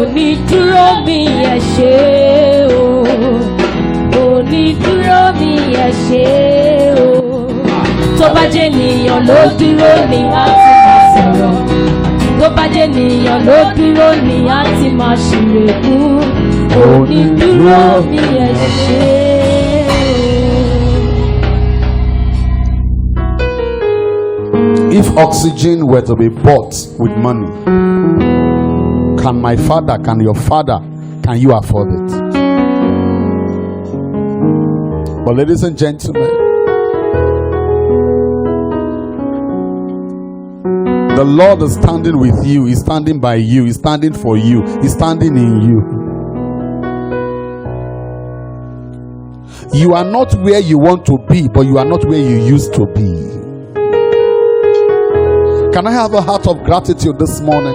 onídúró mi ẹ ṣé o, onídúró mi ẹ ṣé o. Tó bá jẹ́ ènìyàn ló dúró ni a ti máa sọ̀rọ̀, tó bá jẹ́ ènìyàn ló dúró ni a ti máa ṣìrèkú. Onídúró mi ẹ ṣé o. If oxygen were to be bought with money, can my father, can your father, can you afford it? But ladies and gentlemen, the Lord is standing with you. He's standing by you. He's standing for you. He's standing in you. You are not where you want to be, but you are not where you used to be. Can I have a heart of gratitude this morning?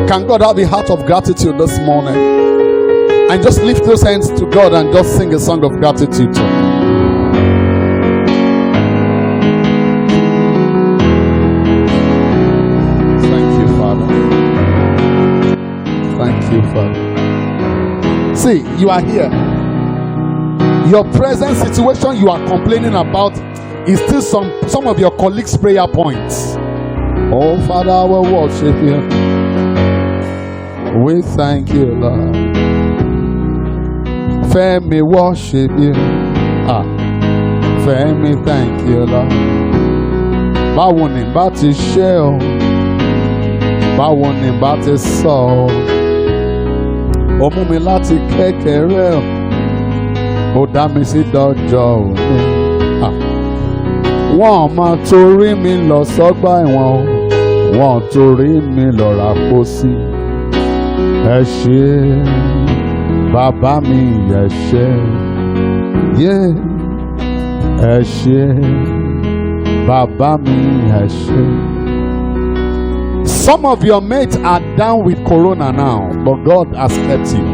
Can God have a heart of gratitude this morning? And just lift those hands to God and just sing a song of gratitude to Him. Father. See, you are here. Your present situation you are complaining about is still some of your colleagues' prayer points. Oh, Father, I will worship you. We thank you, Lord. Femi, worship you. Femi, thank you, Lord. Báwo ni bá ti ṣe o, báwo ni bá ti sọ o. Ó mú mi láti kékeré o, ó dá mi sí dọjọ́ òní. Wọ́n máa torí mi lọ sọ́gbà ẹ̀wọ̀n o, wọ́n torí mi lọ ra pósí. Ẹ ṣé bàbá mi, ẹ ṣé, ẹ ṣé bàbá mi, ẹ ṣé. Some of your mates are down with corona now, but God has kept you.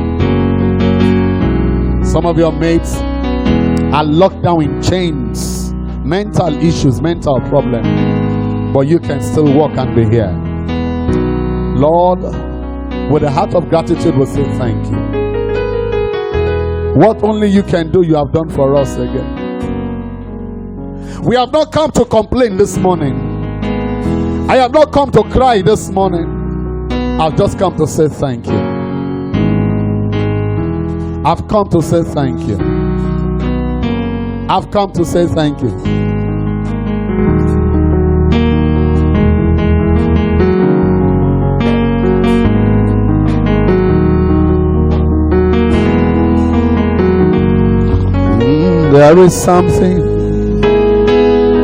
Some of your mates are locked down in chains, mental issues, mental problems, but you can still walk and be here. Lord, with a heart of gratitude, we'll say thank you. What only you can do, you have done for us again. We have not come to complain this morning. I have not come to cry this morning. I've just come to say thank you. I've come to say thank you. I've come to say thank you. There is something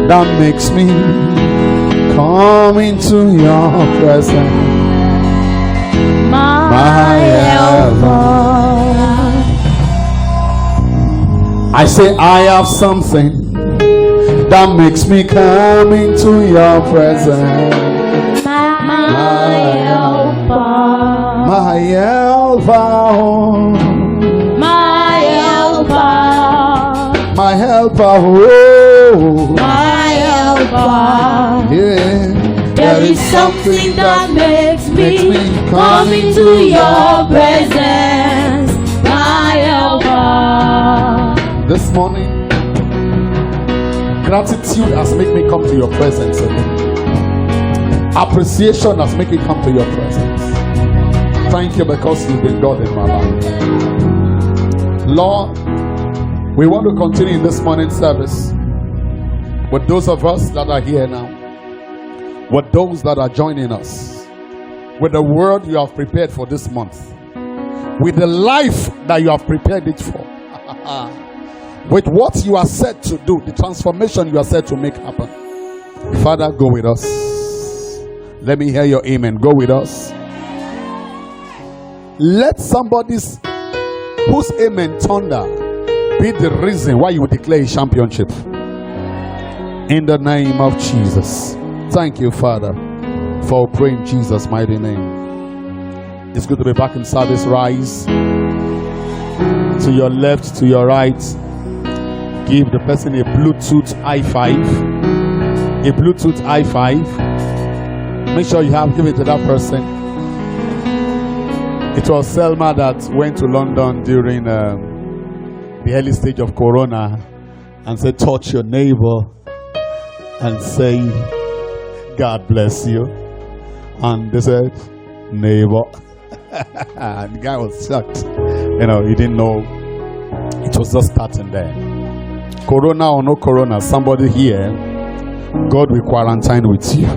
that makes me come into your presence, my helper. I say I have something that makes me come into your presence, my helper, my helper, my helper, my helper, oh, my helper. Yeah. There is something that makes me come into your presence, my helper. This morning, gratitude has made me come to your presence again. Appreciation has made me come to your presence. Thank you because you've been God in my life. Lord, we want to continue in this morning service with those of us that are here now, with those that are joining us, with the word you have prepared for this month, with the life that you have prepared it for, with what you are set to do, the transformation you are set to make happen. Father, go with us. Let me hear your amen. Go with us. Let somebody's whose amen thunder be the reason why you will declare a championship. In the name of Jesus. Thank you, Father, for praying Jesus' mighty name. It's good to be back in service. Rise to your left, to your right. Give the person a Bluetooth high five. A Bluetooth high five. Make sure you have, give it to that person. It was Selma that went to London during the early stage of Corona and said, touch your neighbor and say, God bless you. And they said, neighbor. And the guy was shocked. He didn't know it was just starting there. Corona or no corona, somebody here, God will quarantine with you.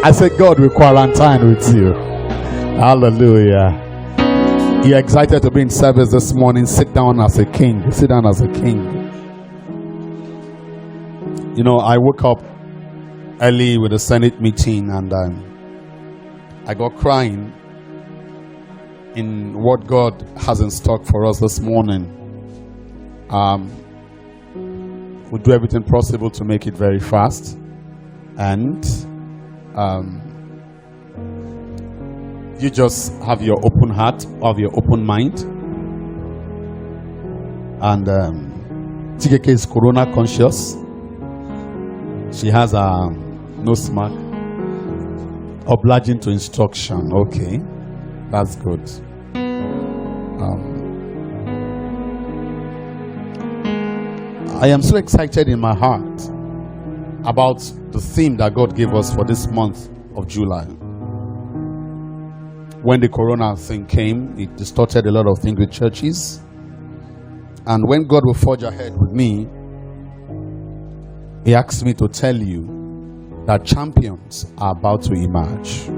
I said, God will quarantine with you. Hallelujah. You're excited to be in service this morning. Sit down as a king. Sit down as a king. I woke up early with a Senate meeting and I got crying in what God has in stock for us this morning. We'll do everything possible to make it very fast. And you just have your open heart, have your open mind. And TKK is corona conscious. She has a nose mark. Obliging to instruction. Okay, that's good. I am so excited in my heart about the theme that God gave us for this month of July. When the corona thing came, it distorted a lot of things with churches. And when God will forge ahead with me, He asked me to tell you that champions are about to emerge.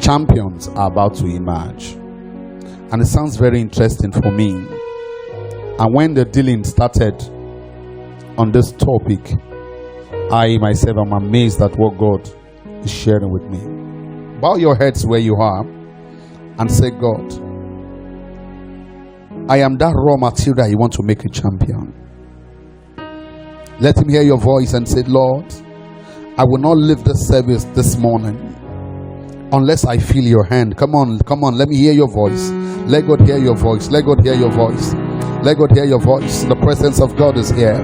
Champions are about to emerge. And it sounds very interesting for me. And when the dealing started on this topic, I myself am amazed at what God is sharing with me. Bow your heads where you are and say, God, I am that raw material you want to make a champion. Let him hear your voice and say, Lord, I will not leave this service this morning unless I feel your hand. Come on, let me hear your voice. Let God hear your voice. Let God hear your voice. Let God hear your voice. The presence of God is here.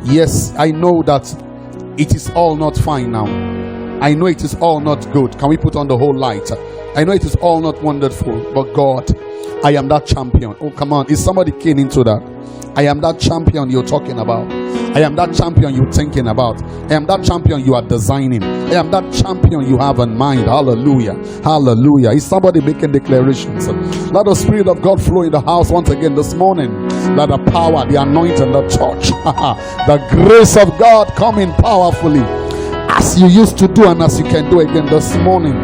Yes, I know that it is all not fine now. I know it is all not good. Can we put on the whole light? I know it is all not wonderful, but God, I am that champion. Oh, come on. Is somebody keen into that? I am that champion you're talking about. I am that champion you're thinking about. I am that champion you are designing. I am that champion you have in mind. Hallelujah. Hallelujah. Is somebody making declarations? Let the Spirit of God flow in the house once again this morning. Let the power, the anointing, the touch, the grace of God come in powerfully as you used to do and as you can do again this morning.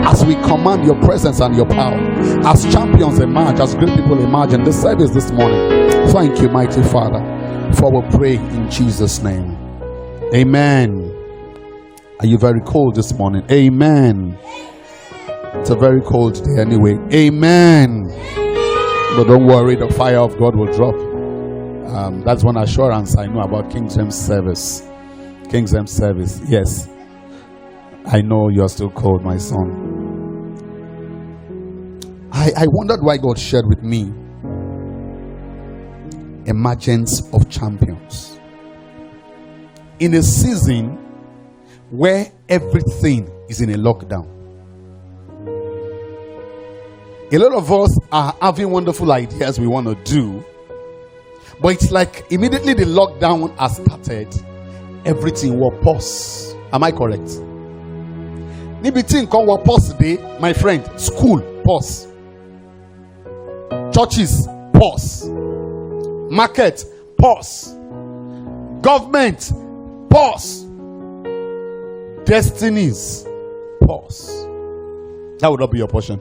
As we command your presence and your power, as champions emerge, as great people emerge in this service this morning. Thank you, mighty Father, for we pray in Jesus' name. Amen. Are you very cold this morning? Amen. It's a very cold day anyway. Amen. But don't worry, the fire of God will drop. That's one assurance I know about King James service. King James service, yes. I know you are still cold, my son. I wondered why God shared with me emergence of champions. In a season where everything is in a lockdown. A lot of us are having wonderful ideas we want to do, but it's like immediately the lockdown has started, everything will pause. Am I correct? Nibitin can will pause today, my friend. School, pause. Churches, pause. Market, pause. Government, pause. Destinies, pause. That would not be your portion.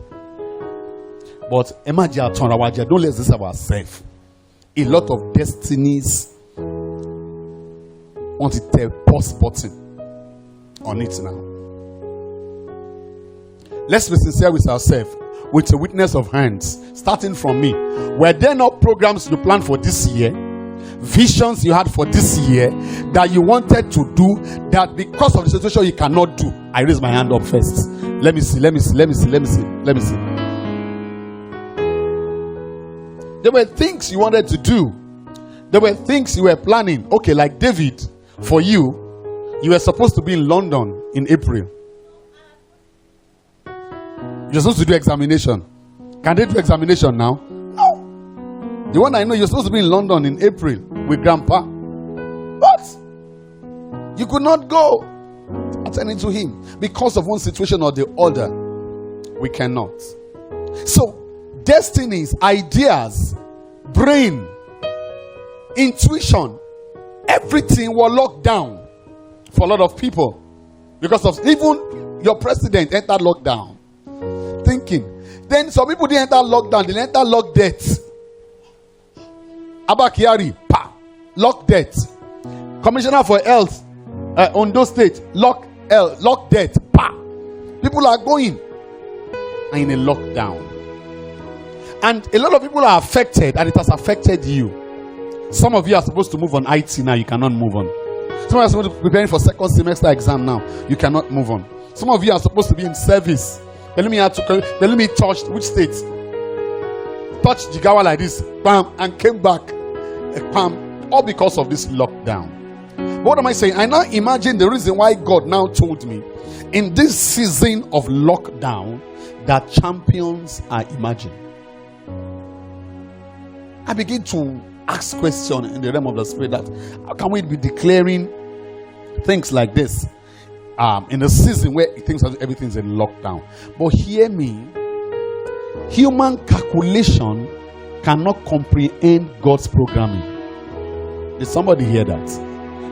But imagine, don't let's deceive ourselves. A lot of destinies want to tell pause button on it now. Let's be sincere with ourselves, with a witness of hands, starting from me. Were there not programs you planned for this year, visions you had for this year that you wanted to do that because of the situation you cannot do? I raise my hand up first. Let me see. There were things you wanted to do. There were things you were planning. Okay, like David, for you You were supposed to be in London in April. You're supposed to do examination. Can they do examination now? No. The one I know, you're supposed to be in London in April with Grandpa. But you could not go attending to him because of one situation or the other. We cannot. So, destinies, ideas, brain, intuition, everything were locked down for a lot of people because of even your president entered lockdown. Thinking. Then some people didn't enter lockdown, they enter lock death. Abba Kyari, lock death. Commissioner for Health, Ondo State, lock death. People are going in a lockdown. And a lot of people are affected, and it has affected you. Some of you are supposed to move on IT now, you cannot move on. Some of you are supposed to be preparing for second semester exam now, you cannot move on. Some of you are supposed to be in service. Let me touch which state? Touch Jigawa like this, bam, and came back, bam, all because of this lockdown. What am I saying? I now imagine the reason why God now told me in this season of lockdown that champions are emerging. I begin to ask questions in the realm of the spirit that how can we be declaring things like this in a season where everything's in lockdown? But hear me, human calculation cannot comprehend God's programming. Did somebody hear that?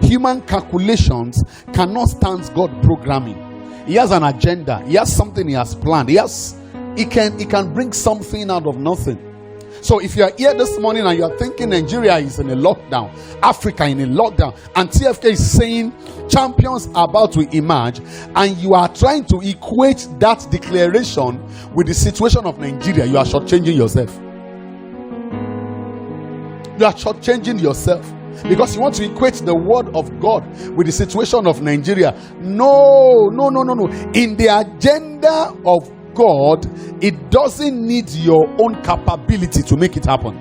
Human calculations cannot stand God's programming. He has an agenda. He has something he has planned. He can bring something out of nothing. So if you are here this morning and you are thinking Nigeria is in a lockdown, Africa in a lockdown, and TFK is saying champions are about to emerge, and you are trying to equate that declaration with the situation of Nigeria, you are shortchanging yourself. You are shortchanging yourself. Because you want to equate the word of God with the situation of Nigeria. No. In the agenda of God, it doesn't need your own capability to make it happen.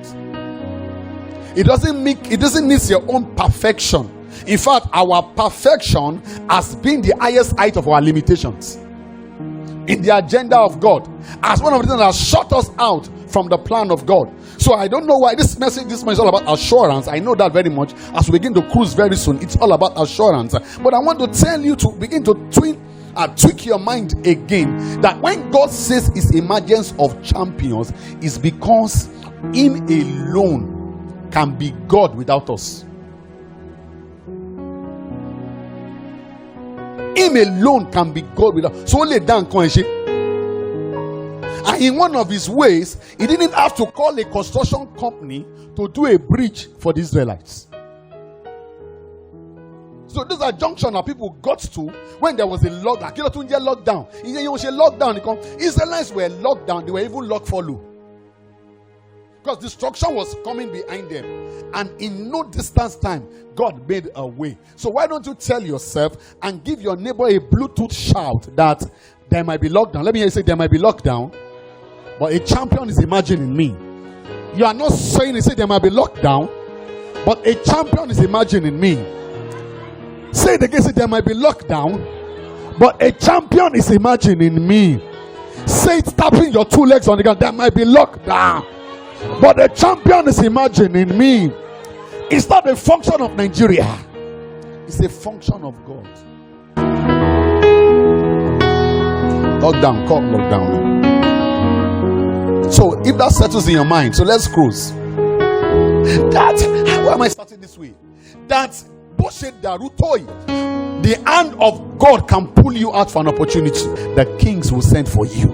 It doesn't need your own perfection. In fact, our perfection has been the highest height of our limitations in the agenda of God, as one of the things that has shut us out from the plan of God. So I don't know why this message is all about assurance. I know that very much. As we begin to cruise very soon, it's all about assurance. But I want to tell you to begin to tweak your mind again, that when God says it's emergence of champions, is because Him alone can be God without us. Him alone can be God without us. So only Dan can. And in one of his ways, he didn't have to call a construction company to do a bridge for the Israelites. So those are junctions that people got to when there was a lockdown. Israelites were locked down. They were even locked follow. Because destruction was coming behind them. And in no distance time, God made a way. So why don't you tell yourself and give your neighbor a Bluetooth shout that there might be lockdown. Let me hear you say there might be lockdown. But a champion is emerging in me. You are not saying it, say there might be lockdown, but a champion is emerging in me. Say it again, say there might be lockdown, but a champion is emerging in me. Say it, tapping your two legs on the ground. There might be lockdown, but a champion is emerging in me. It's not a function of Nigeria. It's a function of God. Lockdown, call lockdown. So if that settles in your mind, so let's cruise. Why am I starting this way? That the hand of God can pull you out for an opportunity. The kings will send for you.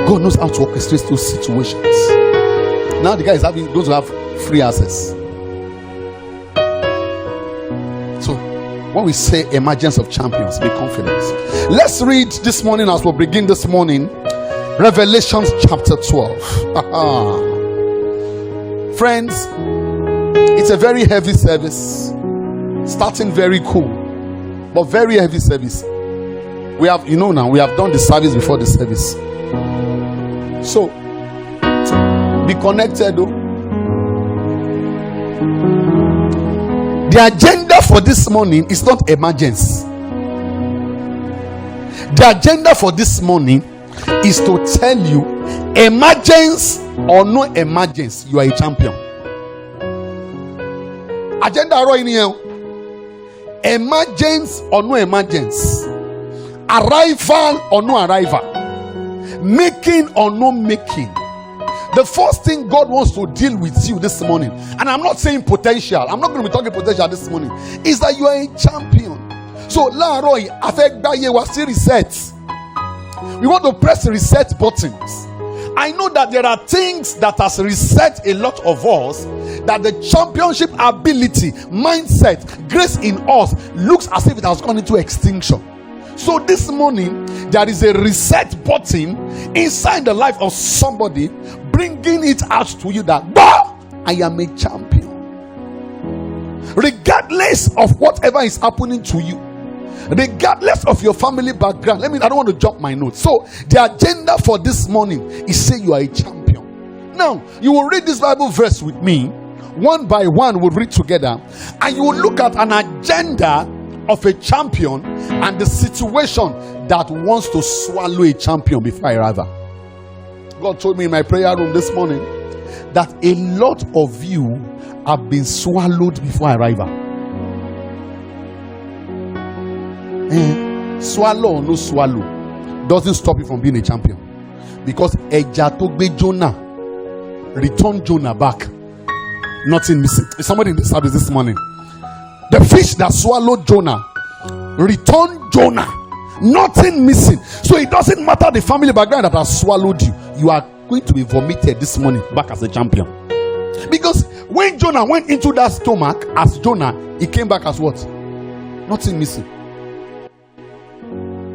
God knows how to orchestrate those situations. Now the guy is going to have free access. So when we say emergence of champions, be confident. Let's read this morning as we begin this morning. Revelations chapter 12. Friends, it's a very heavy service. Starting very cool, but very heavy service. We have, now we have done the service before the service. So, be connected though. The agenda for this morning is not emergence. The agenda for this morning is to tell you, emergence or no emergence, you are a champion. Agenda right here. Emergence or no emergence, arrival or no arrival, making or no making. The first thing God wants to deal with you this morning, and I'm not saying potential, I'm not going to be talking potential this morning, is that you are a champion. So, Laroy, affect by you was still reset. We want to press the reset buttons. I know that there are things that has reset a lot of us, that the championship ability, mindset, grace in us looks as if it has gone into extinction. So this morning, there is a reset button inside the life of somebody, bringing it out to you that, bah, I am a champion. Regardless of whatever is happening to you, regardless of your family background. I don't want to jump my notes. So the agenda for this morning is say you are a champion. Now, you will read this Bible verse with me. One by one, we'll read together. And you will look at an agenda of a champion and the situation that wants to swallow a champion before I arrive. God told me in my prayer room this morning that a lot of you have been swallowed before arrival. Swallow or no swallow doesn't stop you from being a champion, because Eja to be Jonah, return Jonah back, nothing missing. Is somebody in the service this morning? The fish that swallowed Jonah, return Jonah, nothing missing. So it doesn't matter the family background that has swallowed you, you are going to be vomited this morning back as a champion. Because when Jonah went into that stomach as Jonah, he came back as what? Nothing missing.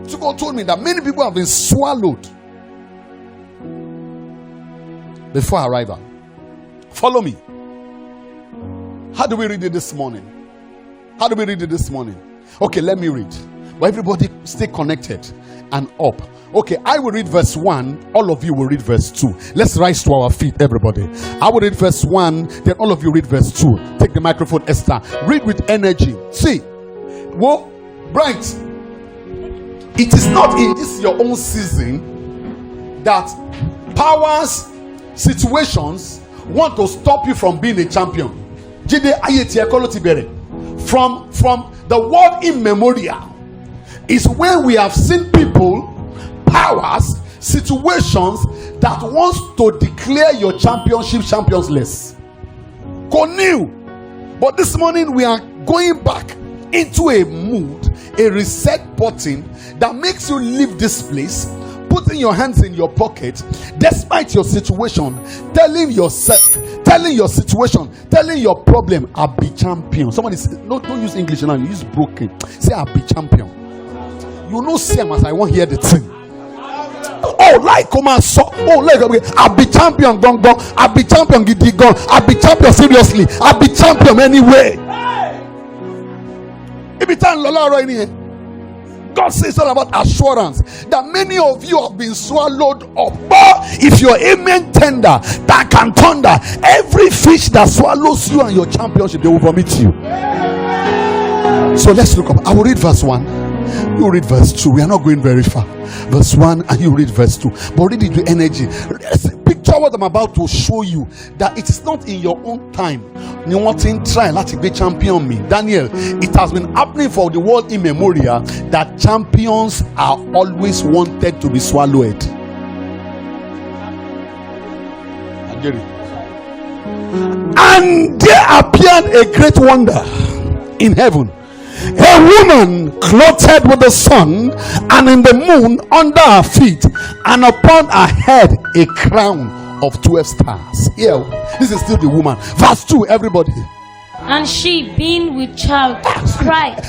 So God told me that many people have been swallowed before arrival. Follow me. How do we read it this morning? How do we read it this morning? Okay, let me read. But everybody stay connected and up. Okay, I will read verse 1. All of you will read verse 2. Let's rise to our feet, everybody. I will read verse 1. Then all of you read verse 2. Take the microphone, Esther. Read with energy. See. Whoa, Bright. It is not in this your own season that powers, situations want to stop you from being a champion. From the world immemorial is when we have seen people, powers, situations that wants to declare your championship championless. But this morning we are going back into a mood, a reset button that makes you leave this place, putting your hands in your pocket, despite your situation, telling yourself, telling your situation, telling your problem, I'll be champion. Somebody say, no, don't use English now, you use broken. Say, I'll be champion. You know, same as I won't hear the thing. Oh, like come on, so I'll be champion, gong. I'll be champion, giddy gong. I'll be champion seriously. I'll be champion anyway. Every time Lola right here, God says all about assurance that many of you have been swallowed up. But if your amen tender, that can thunder, every fish that swallows you and your championship, they will vomit you. So let's look up. I will read verse 1. You read verse 2. We are not going very far. Verse 1 and you read verse 2. But read it with energy. Picture what I'm about to show you, that it is not in your own time. You want to try to be champion me. Daniel, it has been happening for the world immemorial that champions are always wanted to be swallowed. I get it. And there appeared a great wonder in heaven. A woman clothed with the sun, and in the moon under her feet, and upon her head a crown of 12 stars. Here, this is still the woman. Verse 2, everybody. And she, being with child, cried.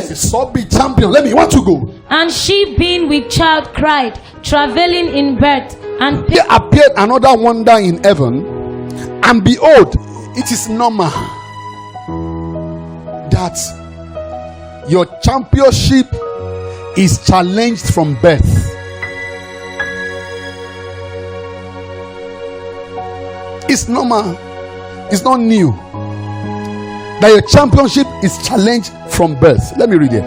So be champion. Let me want to go. And she, being with child, cried, travailing in birth, and there appeared another wonder in heaven, and behold, it is normal that your championship is challenged from birth. It's normal. It's not new. that your championship is challenged from birth. Let me read it.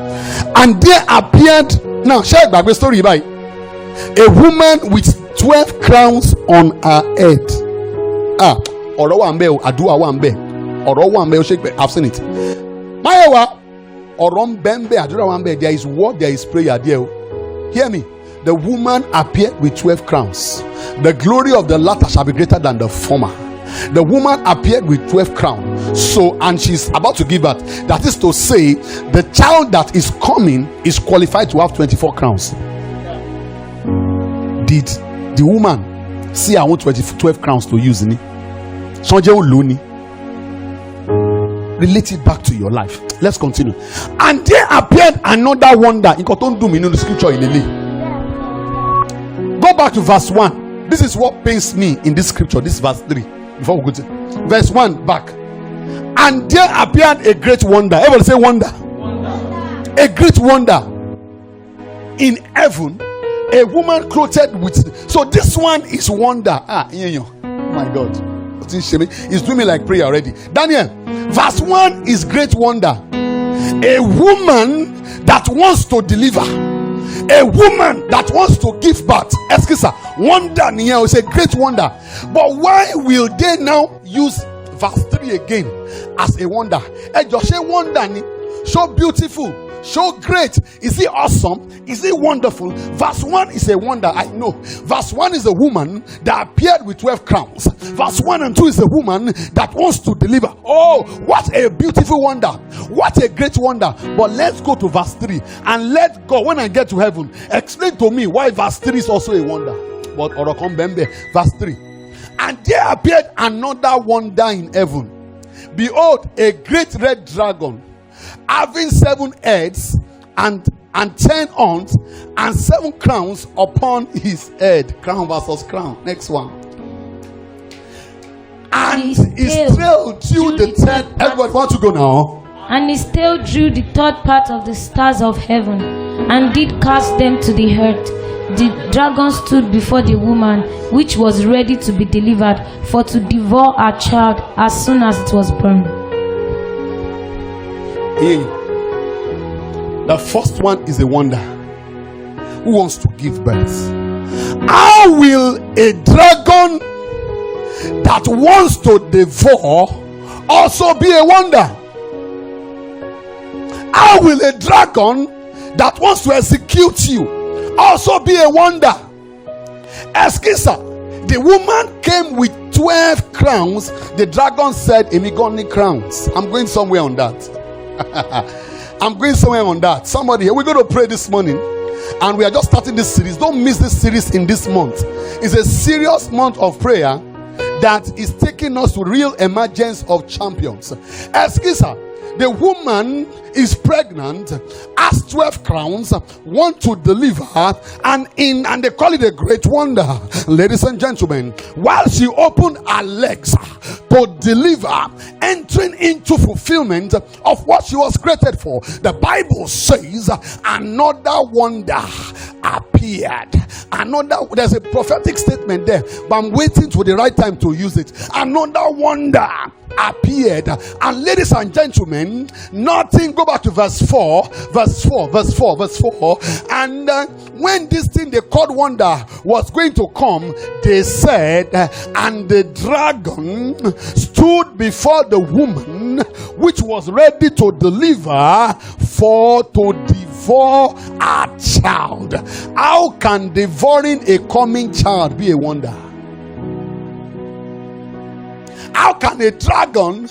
And there appeared, now share back the story by a woman with 12 crowns on her head. I've seen it. There is word, there is prayer there. Hear me. The woman appeared with 12 crowns. The glory of the latter shall be greater than the former. The woman appeared with 12 crowns. So, and she's about to give birth. That is to say, the child that is coming is qualified to have 24 crowns. Did the woman see her own 12 crowns to use in it? Relate it back to your life. Let's continue. And there appeared another wonder. In the scripture. Go back to verse 1. This is what pains me in this scripture. This is verse 3. Before we go to verse 1 back. And there appeared a great wonder. Everybody say wonder. Wonder. A great wonder in heaven. A woman clothed with. So this one is wonder. My God. It's doing me like prayer already. Daniel, verse 1 is great wonder. A woman that wants to deliver. A woman that wants to give birth. Excuse wonder near is a great wonder. But why will they now use verse 3 again as a wonder? Just say wonder ni. So beautiful, so great. Is it awesome? Is it wonderful? Verse 1 is a wonder, I know. Verse 1 is a woman that appeared with 12 crowns. Verse 1 and 2 is a woman that wants to deliver. Oh, what a beautiful wonder. What a great wonder. But let's go to verse 3 and let God, when I get to heaven, explain to me why verse 3 is also a wonder. But verse 3. And there appeared another wonder in heaven. Behold, a great red dragon, having 7 heads and 10 horns and 7 crowns upon his head. Crown versus crown. Next one. And his tail drew the third. Everybody want to go now? And his tail drew the third part of the stars of heaven, and did cast them to the earth. The dragon stood before the woman, which was ready to be delivered, for to devour her child as soon as it was born. The first one is a wonder. Who wants to give birth? How will a dragon that wants to devour also be a wonder? How will a dragon that wants to execute you also be a wonder? Eskisa, the woman came with 12 crowns. The dragon said, Emigoni crowns. I'm going somewhere on that. I'm going somewhere on that. Somebody here, we're going to pray this morning, and we are just starting this series. Don't miss this series in this month. It's a serious month of prayer that is taking us to real emergence of champions. Eskisa, the woman is pregnant, has 12 crowns, want to deliver, and they call it a great wonder. Ladies and gentlemen, while she opened her legs to deliver, entering into fulfillment of what she was created for, the Bible says another wonder appeared. There's a prophetic statement there, but I'm waiting for the right time to use it. Another wonder appeared. And ladies and gentlemen, nothing. Go back to verse 4. And when this thing they called wonder was going to come, they said, and the dragon stood before the woman which was ready to deliver, for to devour a child. How can devouring a coming child be a wonder? How can a dragon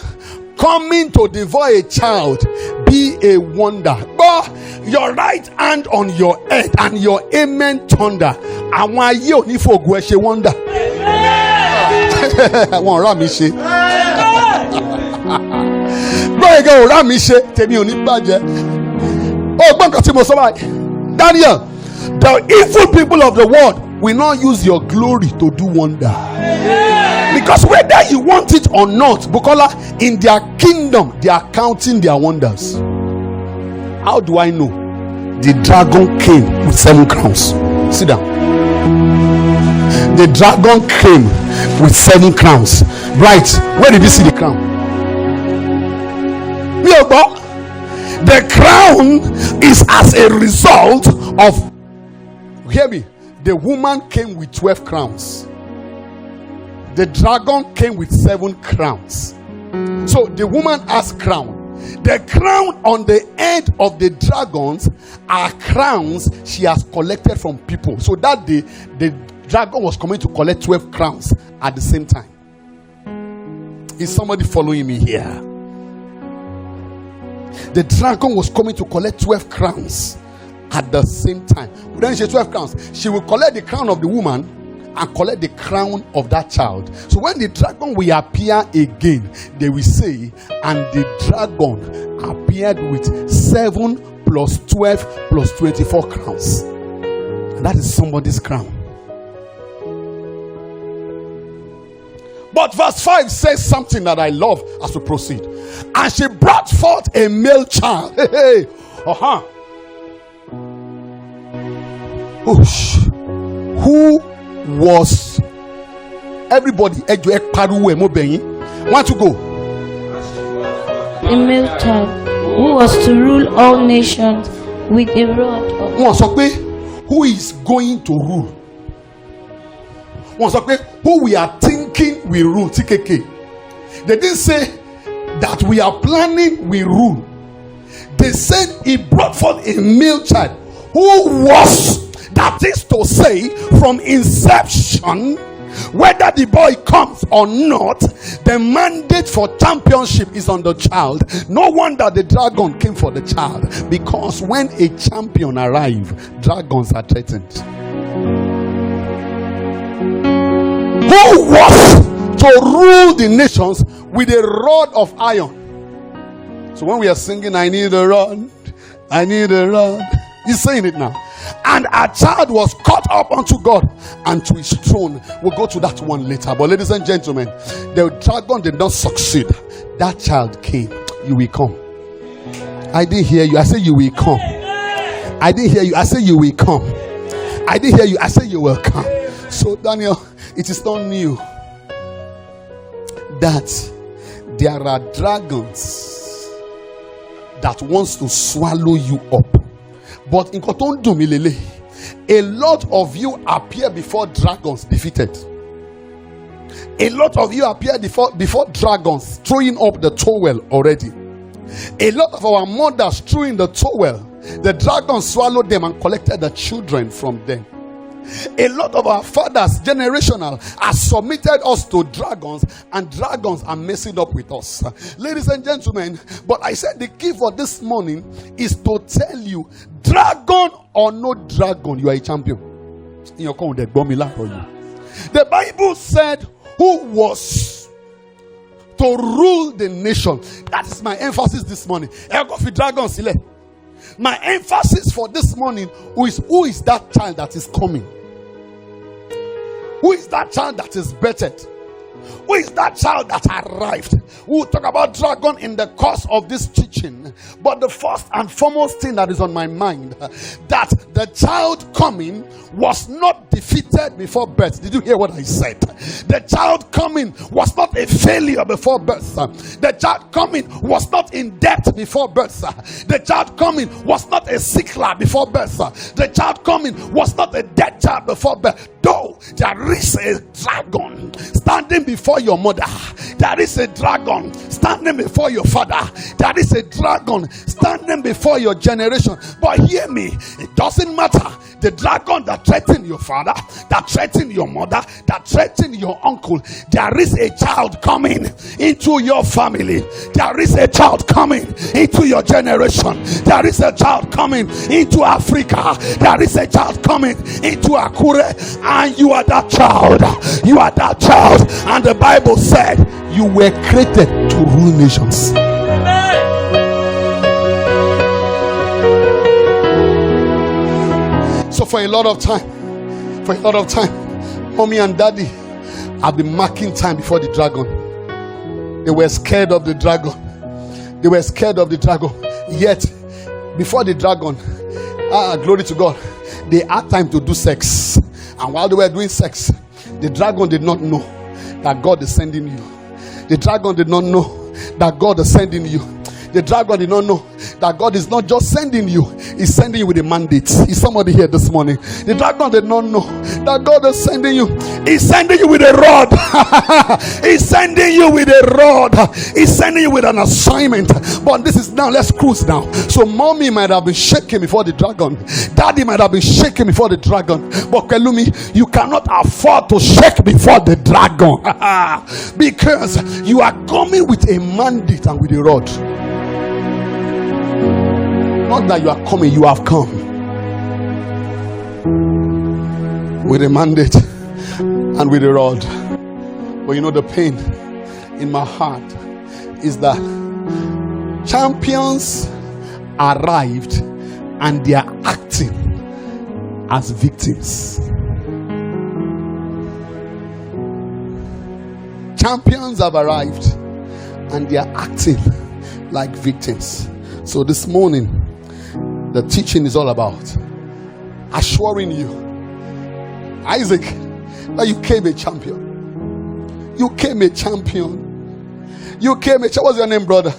coming to devour a child be a wonder? But your right hand on your head and your amen thunder. I want you to for a wonder. I want Ramishe. Go Ramishe. Tell me on budget. Oh, Daniel, the evil people of the world will not use your glory to do wonder. Because whether you want it or not, Bukola, in their kingdom, they are counting their wonders. How do I know? The dragon came with 7 crowns. Sit down. The dragon came with 7 crowns. Right. Where did you see the crown? The crown is as a result of, hear me, the woman came with 12 crowns. The dragon came with 7 crowns. So the woman has crown. The crown on the end of the dragons are crowns she has collected from people. So that day, the dragon was coming to collect 12 crowns at the same time. Is somebody following me here? The dragon was coming to collect 12 crowns at the same time. When she 12 crowns, she will collect the crown of the woman and collect the crown of that child. So when the dragon will appear again, they will say, and the dragon appeared with 7 plus 12 plus 24 crowns. And that is somebody's crown. But verse 5 says something that I love as we proceed. And she brought forth a male child. Hey, who was, everybody want to go? A male child who was to rule all nations with a rod of... Who is going to rule? Who we are thinking we rule. TKK. They didn't say that we are planning we rule. They said he brought forth a male child who was, that is to say, from inception, whether the boy comes or not, the mandate for championship is on the child. No wonder the dragon came for the child, because when a champion arrives, dragons are threatened. Who was to rule the nations with a rod of iron? So when we are singing, I need a rod, I need a rod, he's saying it now. And a child was caught up unto God and to his throne. We'll go to that one later. But ladies and gentlemen, the dragon did not succeed. That child came. You will come. I didn't hear you. I said you will come. I didn't hear you. I said you will come. I didn't hear you. I said you will come. So Daniel, it is not new that there are dragons that wants to swallow you up. But in Koton Dumilele, a lot of you appear before dragons defeated. A lot of you appear before dragons throwing up the towel already. A lot of our mothers throwing the towel. The dragon swallowed them and collected the children from them. A lot of our fathers, generational, have submitted us to dragons, and dragons are messing up with us. Ladies and gentlemen, but I said the key for this morning is to tell you, dragon or no dragon, you are a champion. In your corner, the Bible said, who was to rule the nation? That is my emphasis this morning. My emphasis for this morning who is that child that is coming? Who is that child that is bettered? Who is that child that arrived? We will talk about dragon in the course of this teaching. But the first and foremost thing that is on my mind, that the child coming was not defeated before birth. Did you hear what I said? The child coming was not a failure before birth. The child coming was not in debt before birth. The child coming was not a sickler before birth. The child coming was not a dead child before birth. Though there is a dragon standing before your mother, there is a dragon standing before your father, there is a dragon standing before your generation. But hear me, it doesn't matter. The dragon that threatened your father, that threatened your mother, that threatened your uncle, there is a child coming into your family. There is a child coming into your generation. There is a child coming into Africa. There is a child coming into Akure, and you are that child. You are that child. And the Bible said you were created to rule nations. So for a lot of time, mommy and daddy have been marking time before the dragon. They were scared of the dragon. They were scared of the dragon. Yet, before the dragon, glory to God, they had time to do sex. And while they were doing sex, the dragon did not know that God is sending you. The dragon did not know that God is sending you. The dragon did not know that God is not just sending you, He's sending you with a mandate. Is somebody here this morning? The dragon did not know that God is sending you. He's sending you with a rod. He's sending you with a rod. He's sending you with an assignment. But this is now, let's cruise now. So mommy might have been shaking before the dragon. Daddy might have been shaking before the dragon. But Kelumi, you cannot afford to shake before the dragon. Because you are coming with a mandate and with a rod. Not that you are coming, you have come with a mandate and with a rod. But you know, the pain in my heart is that champions arrived and they are acting as victims. Champions have arrived and they are acting like victims. So this morning, the teaching is all about assuring you, Isaac, that you came a champion. You came a champion. You came a champion. What's your name, brother?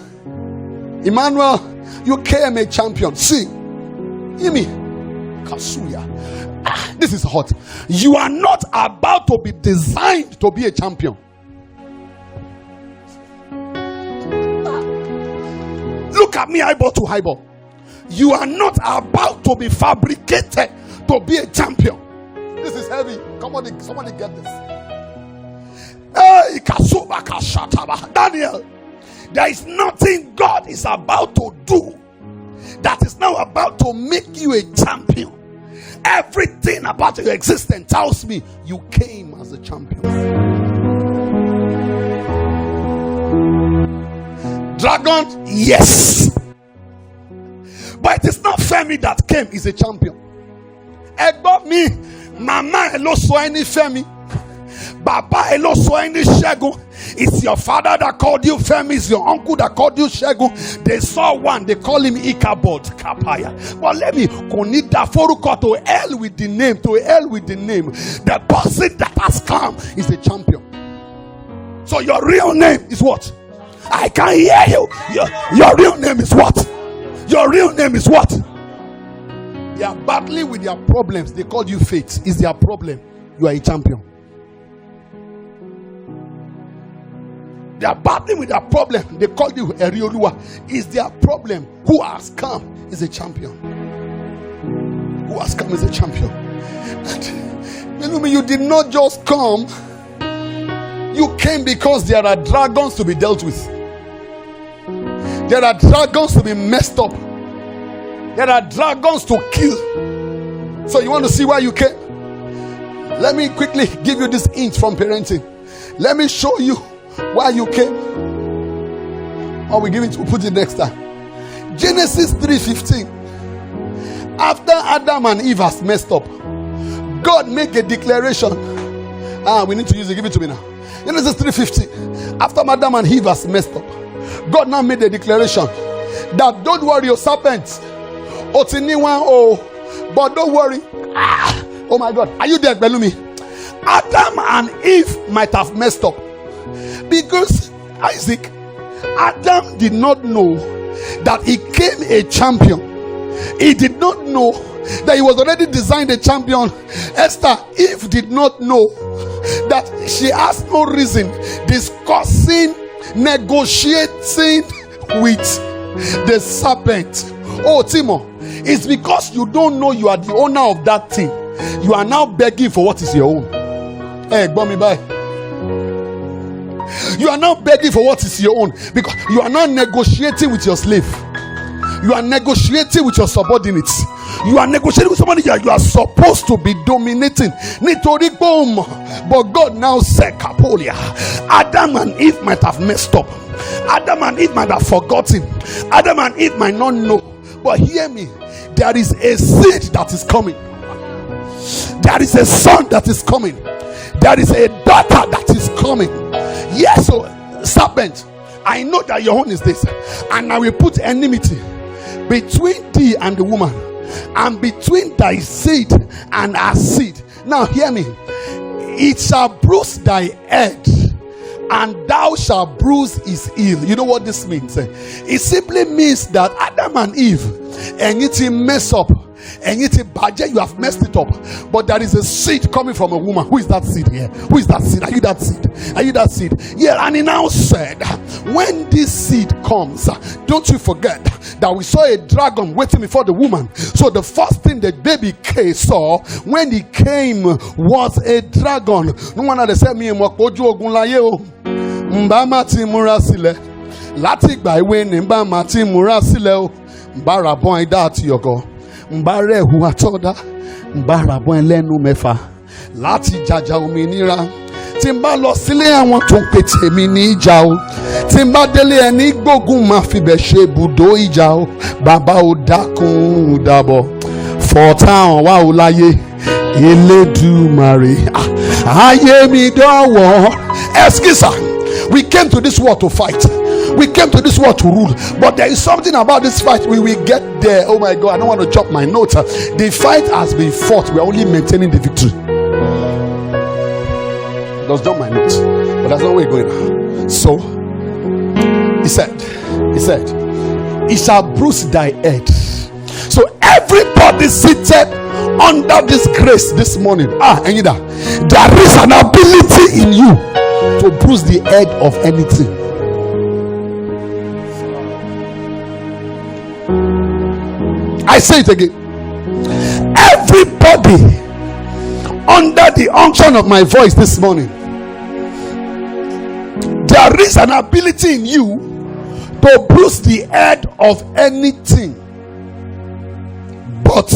Emmanuel, you came a champion. See, Imi, Kasuya. This is hot. You are not about to be designed to be a champion. Look at me, eyeball to eyeball. You are not about to be fabricated to be a champion. This is heavy. Come on, somebody get this. Hey, Daniel, there is nothing God is about to do that is now about to make you a champion. Everything about your existence tells me you came as a champion. Dragon, yes. But it is not Femi that came, is a champion. Egbo mi, mama elo so any Femi. Baba elo so any Shegun. It's your father that called you Femi, it's your uncle that called you Shegun. They saw one, they call him Ikabod Kapaya. But let me konida foruko to hell with the name, to hell with the name. The person that has come is a champion. So your real name is what? I can hear you. Your real name is what? Your real name is what? They are battling with their problems. They call you fate. It's their problem. You are a champion. They are battling with their problem. They call you Erioluwa. It's their problem. Who has come is a champion. Who has come is a champion. And you did not just come. You came because there are dragons to be dealt with. There are dragons to be messed up. There are dragons to kill. So you want to see why you came? Let me quickly give you this hint from parenting. Let me show you why you came. Or we'll put it next time. Genesis 3:15. After Adam and Eve has messed up, God make a declaration. We need to use it. Give it to me now. Genesis 3:15. After Adam and Eve has messed up, God now made a declaration that don't worry, your serpent. But don't worry. Oh my God, are you there, Belumi? Adam and Eve might have messed up because Isaac, Adam did not know that he came a champion. He did not know that he was already designed a champion. Esther, Eve did not know that she has no reason discussing, negotiating with the serpent. Oh, Timo, it's because you don't know you are the owner of that thing. You are now begging for what is your own. Hey, Bomi, bye. You are now begging for what is your own because you are now negotiating with your slave. You are negotiating with your subordinates. You are negotiating with somebody that you are supposed to be dominating. But God now said, Kapolia, Adam and Eve might have messed up. Adam and Eve might have forgotten. Adam and Eve might not know. But hear me, there is a seed that is coming. There is a son that is coming. There is a daughter that is coming. Yes, so serpent, I know that your own is this, and I will put enmity between thee and the woman, and between thy seed and her seed. Now hear me. It shall bruise thy head, and thou shalt bruise his heel. You know what this means? It simply means that Adam and Eve, anything mess up, anything bad, you have messed it up. But there is a seed coming from a woman. Who is that seed here? Who is that seed? Are you that seed? Are you that seed? Yeah, and he now said, when this seed comes, don't you forget that we saw a dragon waiting before the woman. So the first thing the baby saw when he came was a dragon. No one had said me Mbama ti múra sílẹ̀ láti ìgbà ìwé ní mbama ti múra sílẹ̀ o mbá rabọ́n ẹ̀dá àti ọ̀gọ́ mbá rẹ̀hù àtọ́dá mbá rabọ́n ẹlẹ́nu mẹ́fà láti jàjà òmìnira tí n bá lọ sílé àwọn tó ń pè tèmi ní ìjà o tí n bá délé ẹni gbógun máa fi bẹ̀ ṣe ibùdó ìjà o bàbá ò dákun dàbọ̀ fọ̀tá hàn wá o láyé Elédùmarè ayé mi dọ̀wọ́ ẹ̀skísà. We came to this world to fight. We came to this world to rule. But there is something about this fight. We will get there. Oh my God, I don't want to drop my notes. The fight has been fought. We are only maintaining the victory. Let's drop my notes. But that's not where we're going now. So, he said, it shall bruise thy head. So everybody seated under this grace this morning. Anida, there is an ability in you to bruise the head of anything. I say it again. Everybody under the unction of my voice this morning, there is an ability in you to bruise the head of anything. But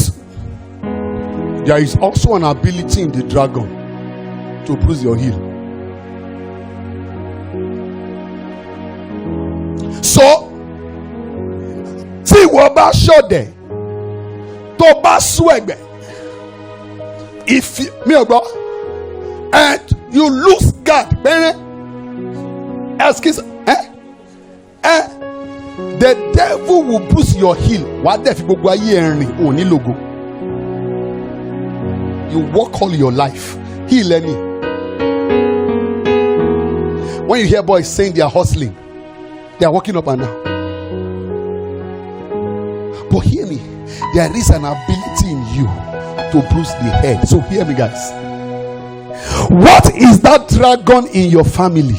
there is also an ability in the dragon to bruise your heel. So, tí wọ́n bá ṣọ̀dẹ̀ tó bá sú ẹ̀gbẹ́, if mi ò gbọ́, and you lose guard, excuse, the devil will bruise your heel. Wàá dẹ̀ fi gbogbo ayé ẹ̀rìn òní lógo. You walk all your life, heel any. When you hear boys saying they are hustling, they are walking up and down. But hear me, there is an ability in you to bruise the head. So hear me, guys. What is that dragon in your family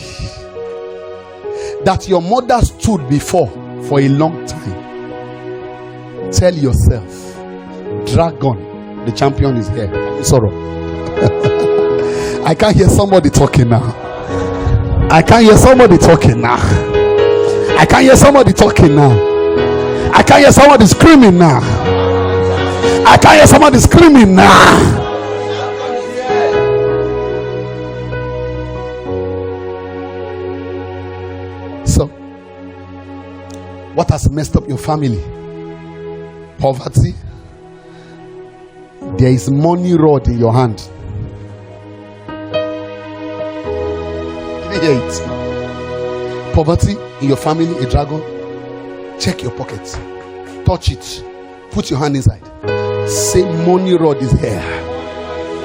that your mother stood before for a long time? Tell yourself, dragon, the champion is here. Sorrow. I can't hear somebody talking now. I can't hear somebody talking now. I can't hear somebody talking now. I can't hear somebody screaming now. I can't hear somebody screaming now. So, what has messed up your family? Poverty. There is money rod in your hand. Can you hear it? Poverty in your family, a dragon. Check your pockets, touch it, put your hand inside. Say money rod is here.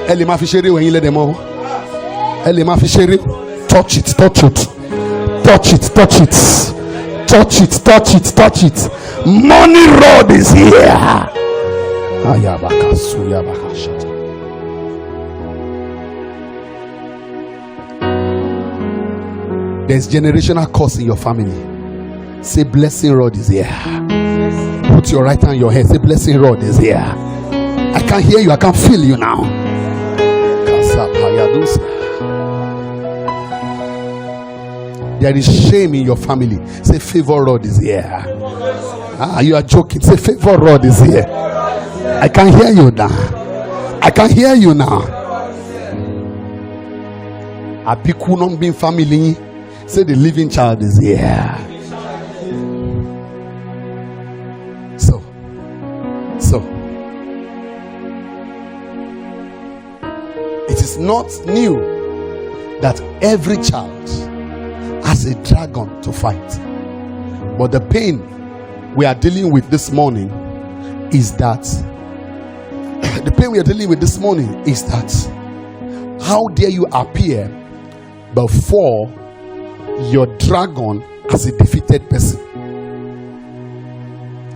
Elima fishery when you let them all. Elima fishery. Touch it, touch it, touch it, touch it, touch it, touch it, touch it. Money rod is here. There's generational curse in your family. Say blessing rod is here. Put your right hand on your head. Say blessing rod is here. I can't hear you. I can feel you now. There is shame in your family. Say favor rod is here. You are joking. Say favor rod is here. I can hear you now. I can hear you now. Abiku non being family. Say the living child is here. So it is not new that every child has a dragon to fight. But the pain we are dealing with this morning is that how dare you appear before your dragon as a defeated person.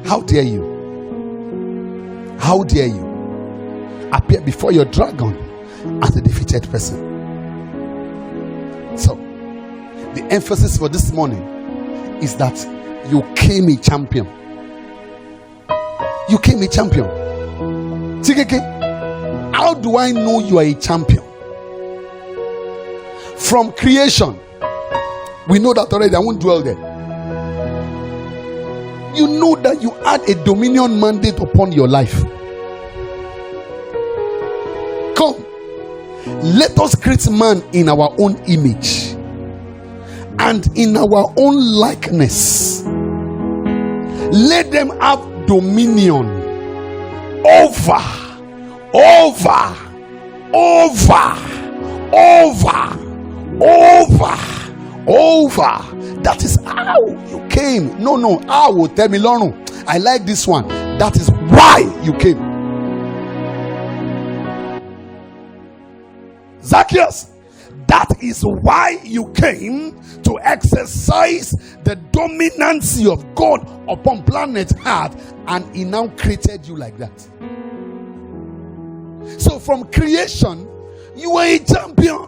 How dare you? How dare you appear before your dragon as a defeated person? So, the emphasis for this morning is that you came a champion. You came a champion. Tikeke, how do I know you are a champion? From creation, we know that already. I won't dwell there. You know that you had a dominion mandate upon your life. Come, let us create man in our own image and in our own likeness. Let them have dominion over. That is how you came. No, I will tell me, Lord. I like this one. That is why you came. Zacchaeus, that is why you came, to exercise the dominancy of God upon planet Earth, and He now created you like that. So from creation, you were a champion.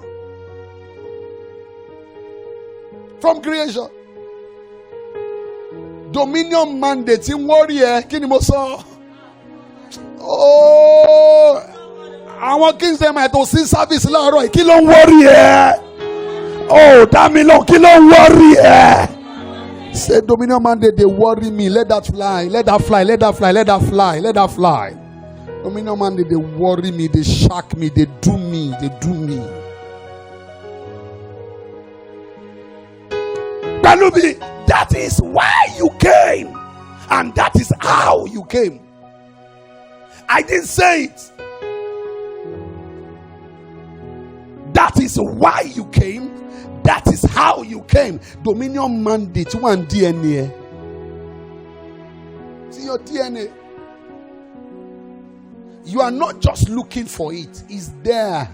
From creation, dominion mandate in warrior. Kí ni mo sọ? Oh, àwọn kings dem ẹ tó sí service láàárọ̀. Kí ló ń warrior? Oh, Damilo, kí ló ń warrior? Say dominion mandate, they worry me. Let that fly. Let that fly. Let that fly. Let that fly. Let that fly. Dominion mandate, they worry me. They shock me. They do me. They do me. Balubi, that is why you came, and that is how you came. I didn't say it. That is why you came. That is how you came. Dominion mandate, one DNA. See your DNA. You are not just looking for it, it's there.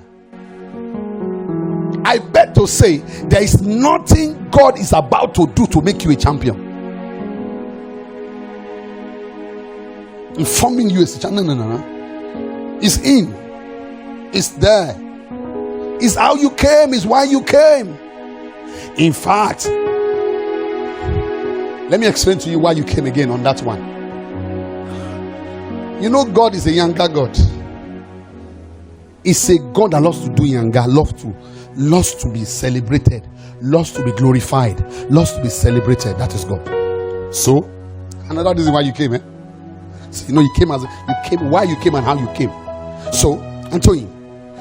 I bet to say there is nothing God is about to do to make you a champion. Informing you as a champion. No. It's in. It's there. It's how you came. It's why you came. In fact, let me explain to you why you came again on that one. You know, God is a younger God. It's a God that loves to do younger, loves to be celebrated, loves to be glorified, loves to be celebrated. That is God. So, another reason why you came, So, you came why you came and how you came. So, Anthony,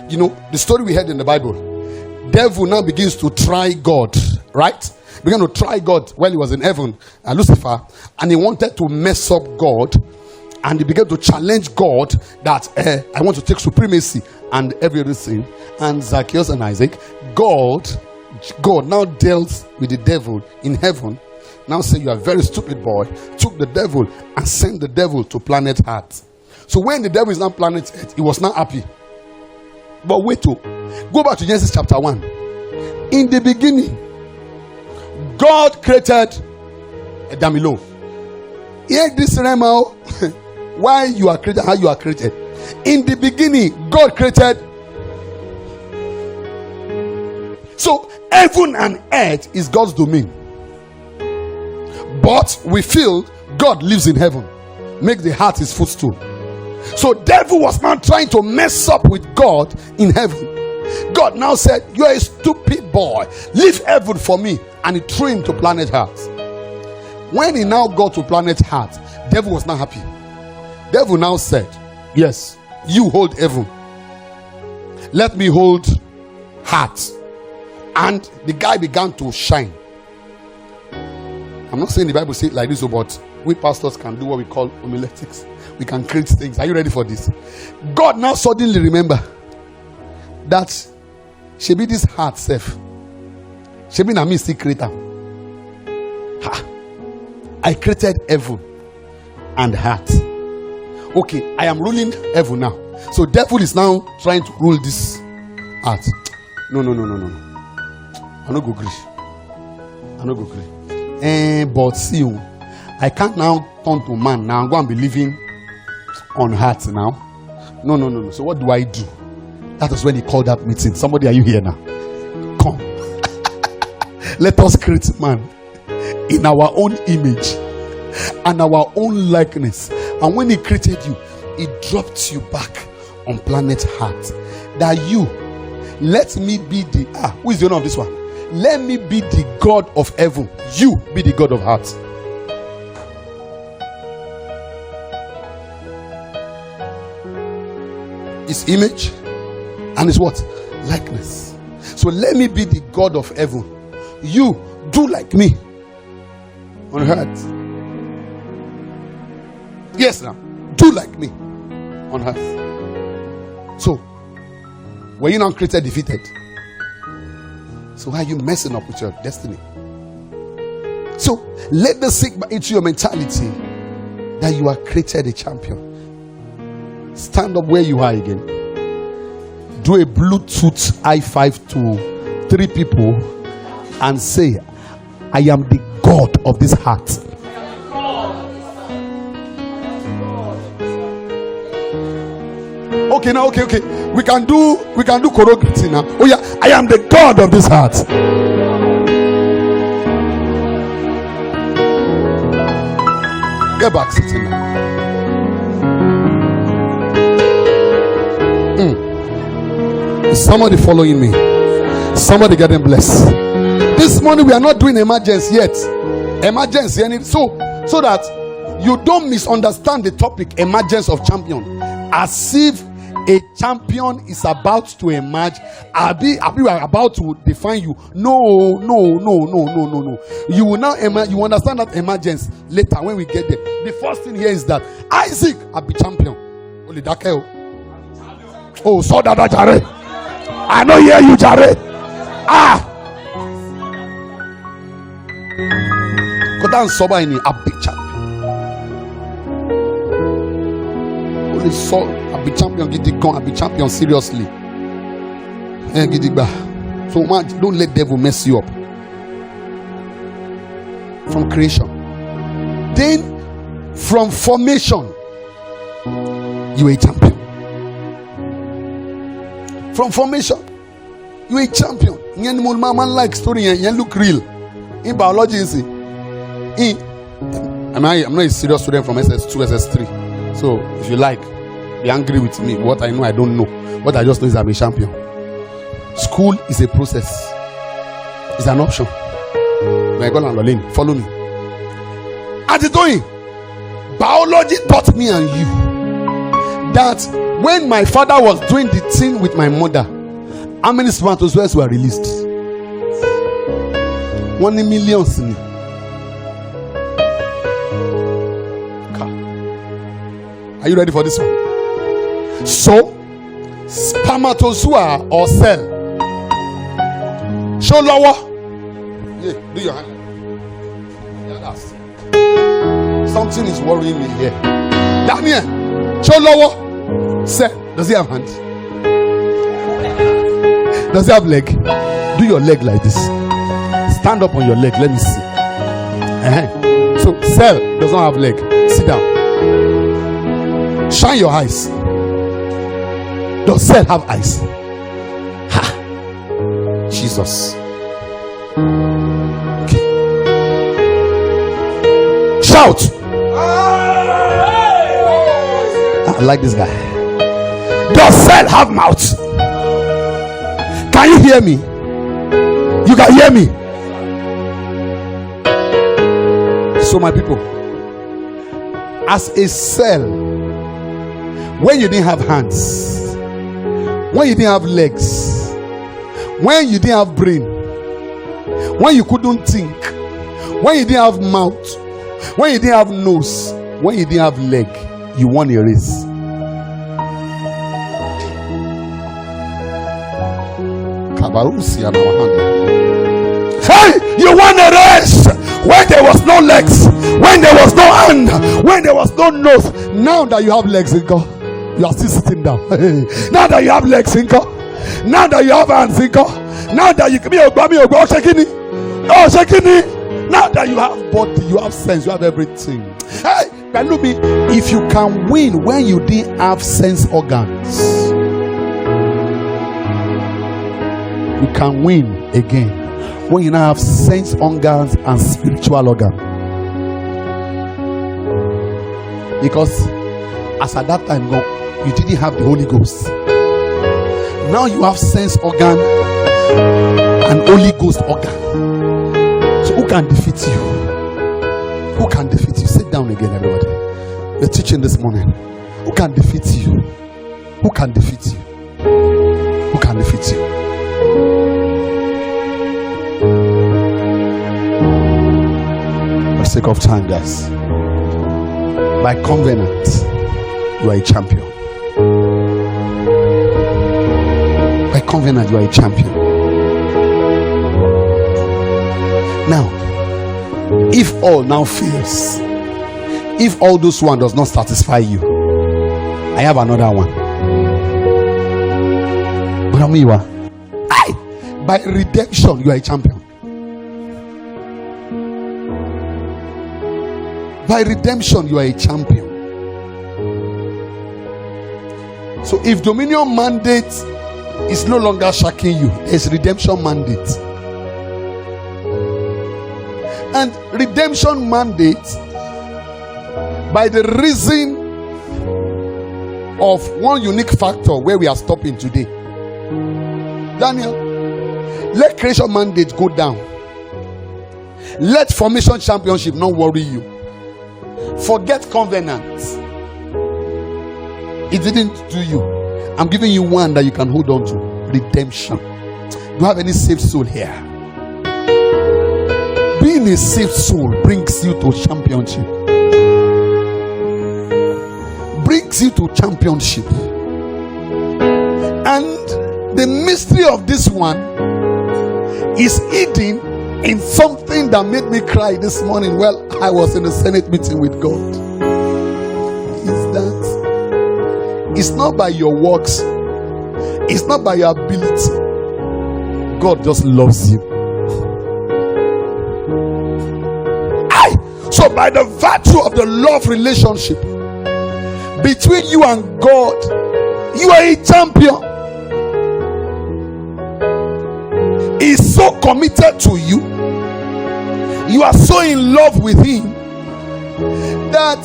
the story we heard in the Bible, devil now begins to try God, right? Began to try God while he was in heaven, Lucifer, and he wanted to mess up God, and he began to challenge God that I want to take supremacy and everything. And Zacchaeus and Isaac, God now dealt with the devil in heaven. Now say, you are a very stupid boy. Took the devil and sent the devil to planet Earth. So when the devil is now planet Earth, he was not happy. But wait, go back to Genesis chapter 1. In the beginning, God created Damilo. Hear this, Remo. Why you are created, how you are created. In the beginning, God created. So heaven and earth is God's domain. But we feel God lives in heaven. Make the heart his footstool. So devil was now trying to mess up with God in heaven. God now said, you are a stupid boy. Leave heaven for me. And he threw him to planet Earth. When he now got to planet Earth, devil was not happy. Devil now said, yes, you hold heaven. Let me hold heart. And the guy began to shine. I'm not saying the Bible says it like this, but we pastors can do what we call homiletics. We can create things. Are you ready for this? God now suddenly remember that she be this heart self. She be na me still creator. I created heaven and heart. Okay, I am ruling heaven now. So devil is now trying to rule this heart. No. I'm not go agree. I no go clear. But see, I can't now turn to man. Now I'm going to be living on heart now. No. So what do I do? That is when he called that meeting. Somebody, are you here now? Come. Let us create man in our own image and our own likeness. And when he created you, he dropped you back on planet heart. That you, let me be the who is the owner of this one? Let me be the God of heaven. You be the God of heart. His image and his what? Likeness. So let me be the God of heaven. You do like me on earth. Yes, now do like me on earth. So were you now created defeated? So why are you messing up with your destiny? So let the sink into your mentality that you are created a champion. Stand up where you are again. Do a Bluetooth high five to 3 people and say, I am the God of this heart. Okay, now, okay. We can do choreography now. Oh yeah, I am the God of this heart. Get back sitting now. Is somebody following me? Somebody getting blessed. This morning we are not doing emergence yet. Emergence, so that you don't misunderstand the topic emergence of champion as if a champion is about to emerge. We are about to define you. No. You will now emerge. You understand that emergence later when we get there. The first thing here is that Isaac will be champion. Only that. Oh, so that Jare. I know hear you, Jare. Go down sober in a big champion. Only so I be champion. Get it gone. I be champion seriously. Get it back. So man, don't let devil mess you up. From creation, then from formation, you are a champion. From formation, you are a champion. Man like story and look real. In biology, I'm not a serious student from SS2, SS3. So if you like, be angry with me. What I know, I don't know. What I just know is I'm a champion. School is a process. It's an option. Follow me. At the time, biology taught me and you that when my father was doing the thing with my mother, how many spermatozoids were released? 1 million. Are you ready for this one? So, spermatozoa or cell. Show lower. Yeah, do your hand. Yeah, that's. Something is worrying me here. Daniel, show lower. Cell. Does he have hands? Does he have leg? Do your leg like this. Stand up on your leg. Let me see. So, cell does not have leg. Sit down. Shine your eyes. Does cell have eyes? Ha! Jesus. Okay. Shout! I like this guy. Does cell have mouth? Can you hear me? You can hear me. So my people, as a cell, when you didn't have hands, when you didn't have legs, when you didn't have brain, when you couldn't think, when you didn't have mouth, when you didn't have nose, when you didn't have leg, you won a race. Hey, you won a race when there was no legs, when there was no hand, when there was no nose. Now that you have legs in God, you are still sitting down. Now that you have legs in God, now that you have hands in God, now that you can be a Oh, Shekini, now that you have body, you have sense, you have everything. Hey, look me, if you can win when you didn't have sense organs, you can win again when you now have sense organs and spiritual organs. Because as at that time, you didn't have the Holy Ghost. Now you have sense organ and Holy Ghost organ. So who can defeat you? Who can defeat you? Sit down again, everybody. We're teaching this morning. Who can defeat you? Who can defeat you? Who can defeat you? For the sake of time, guys. By covenant, you are a champion. By covenant, you are a champion. Now, if all now fails, if all those one does not satisfy you, I have another one. But you are, by redemption, you are a champion. By redemption, you are a champion. So if dominion mandate is no longer shaking you, there's redemption mandate. And redemption mandate, by the reason of one unique factor where we are stopping today. Daniel, let creation mandate go down. Let formation championship not worry you. Forget covenants. It didn't do you. I'm giving you one that you can hold on to. Redemption. Do you have any saved soul here? Being a saved soul brings you to championship. Brings you to championship. And the mystery of this one is hidden in something that made me cry this morning while I was in a Senate meeting with God. Is that it's not by your works, it's not by your ability. God just loves you. So by the virtue of the love relationship between you and God, you are a champion. He's so committed to you. You are so in love with him that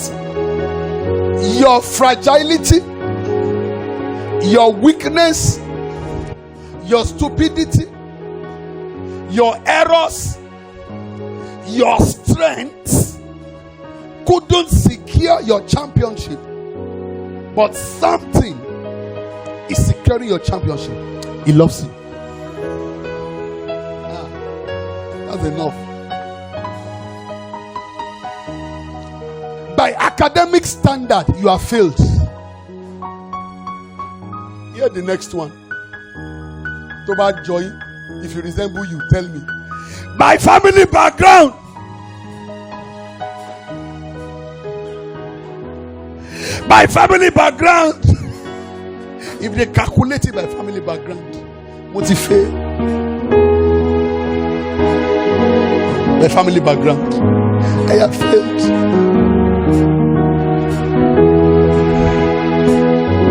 your fragility, your weakness, your stupidity, your errors, your strengths couldn't secure your championship, but something is securing your championship. He loves you. That's enough. By academic standard, you are failed. Here the next one. Toba Joy, if you resemble you, tell me. By family background, by family background, if they calculate it by family background, what if fail? By family background, I have failed.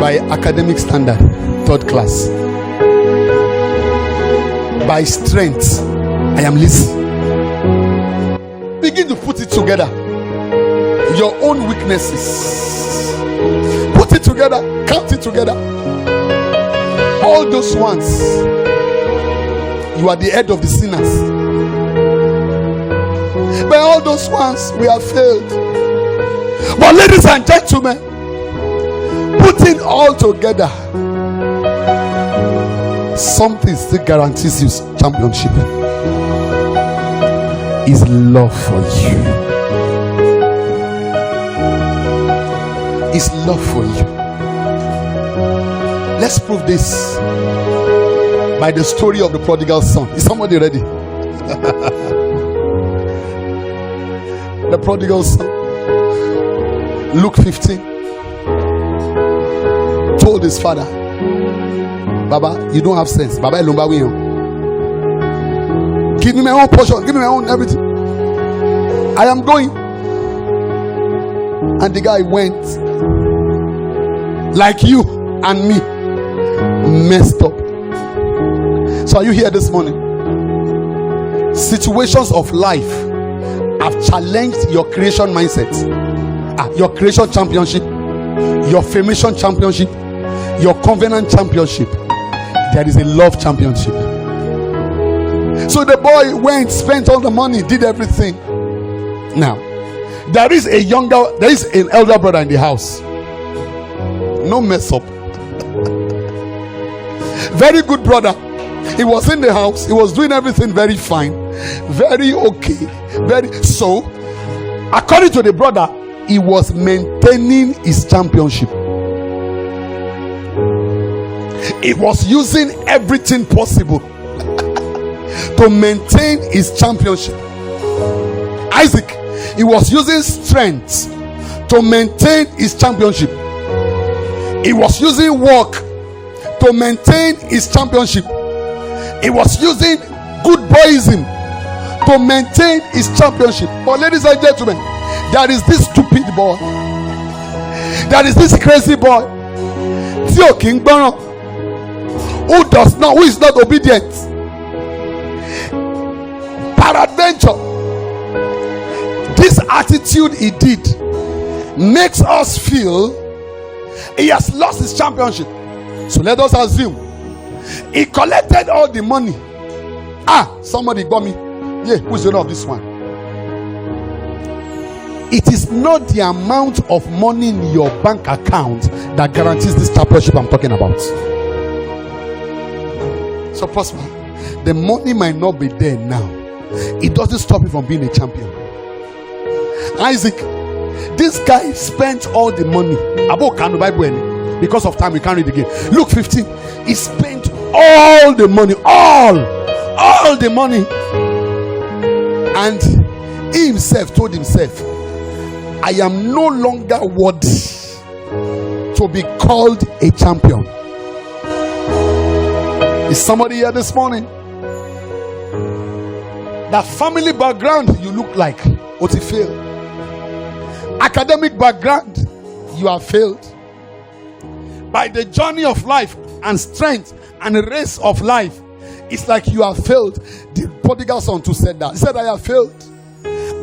By academic standard, third class. By strength, I am lazy. Begin to put it together. Your own weaknesses. Put it together. Count it together. All those ones. You are the head of the sinners. By all those ones, we have failed. But ladies and gentlemen, putting all together, something still guarantees you championship. Is love for you. Is love for you. Let's prove this by the story of the prodigal son. Is somebody ready? The prodigal son, Luke 15, told his father, Baba, you don't have sense. Baba, Give me my own portion. Give me my own everything. I am going. And the guy went like you and me, messed up. So are you here this morning? Situations of life have challenged your creation mindset, your creation championship, your formation championship, your covenant championship. There is a love championship. So the boy went, spent all the money, did everything. Now there is an elder brother in the house. No mess up. Very good brother. He was in the house. He was doing everything very fine, very okay, so. According to the brother, he was maintaining his championship. He was using everything possible to maintain his championship. Isaac, he was using strength to maintain his championship. He was using work to maintain his championship. He was using good boyism to maintain his championship. But ladies and gentlemen, there is this stupid boy. There is this crazy boy. Theo King Bono, who is not obedient. Peradventure, this attitude he did makes us feel he has lost his championship. So let us assume he collected all the money. Somebody got me. Yeah, who's the owner of this one? It is not the amount of money in your bank account that guarantees this championship I'm talking about. So Prosper, the money might not be there now. It doesn't stop you from being a champion. Isaac, this guy spent all the money. Because of time we can't read again. Luke 15. He spent all the money, all the money, and he himself told himself, I am no longer worthy to be called a champion. Is somebody here this morning? The family background you look like, what you failed. Academic background, you have failed. By the journey of life and strength and the race of life, it's like you have failed. The prodigal son too said that. He said, I have failed.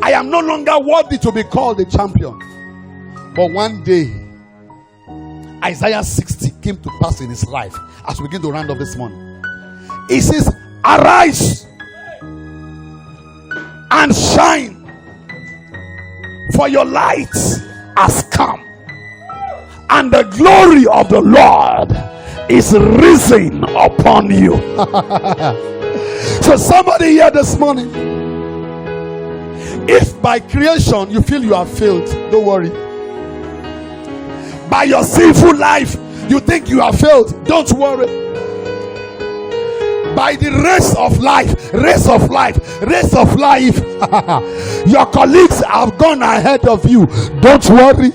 I am no longer worthy to be called a champion. But one day, Isaiah 60 came to pass in his life. As we begin to round up this morning, he says, arise and shine, for your light has come, and the glory of the Lord is risen upon you. So somebody here this morning, if by creation you feel you have failed, don't worry. By your sinful life you think you have failed, don't worry. By the race of life, your colleagues have gone ahead of you, don't worry.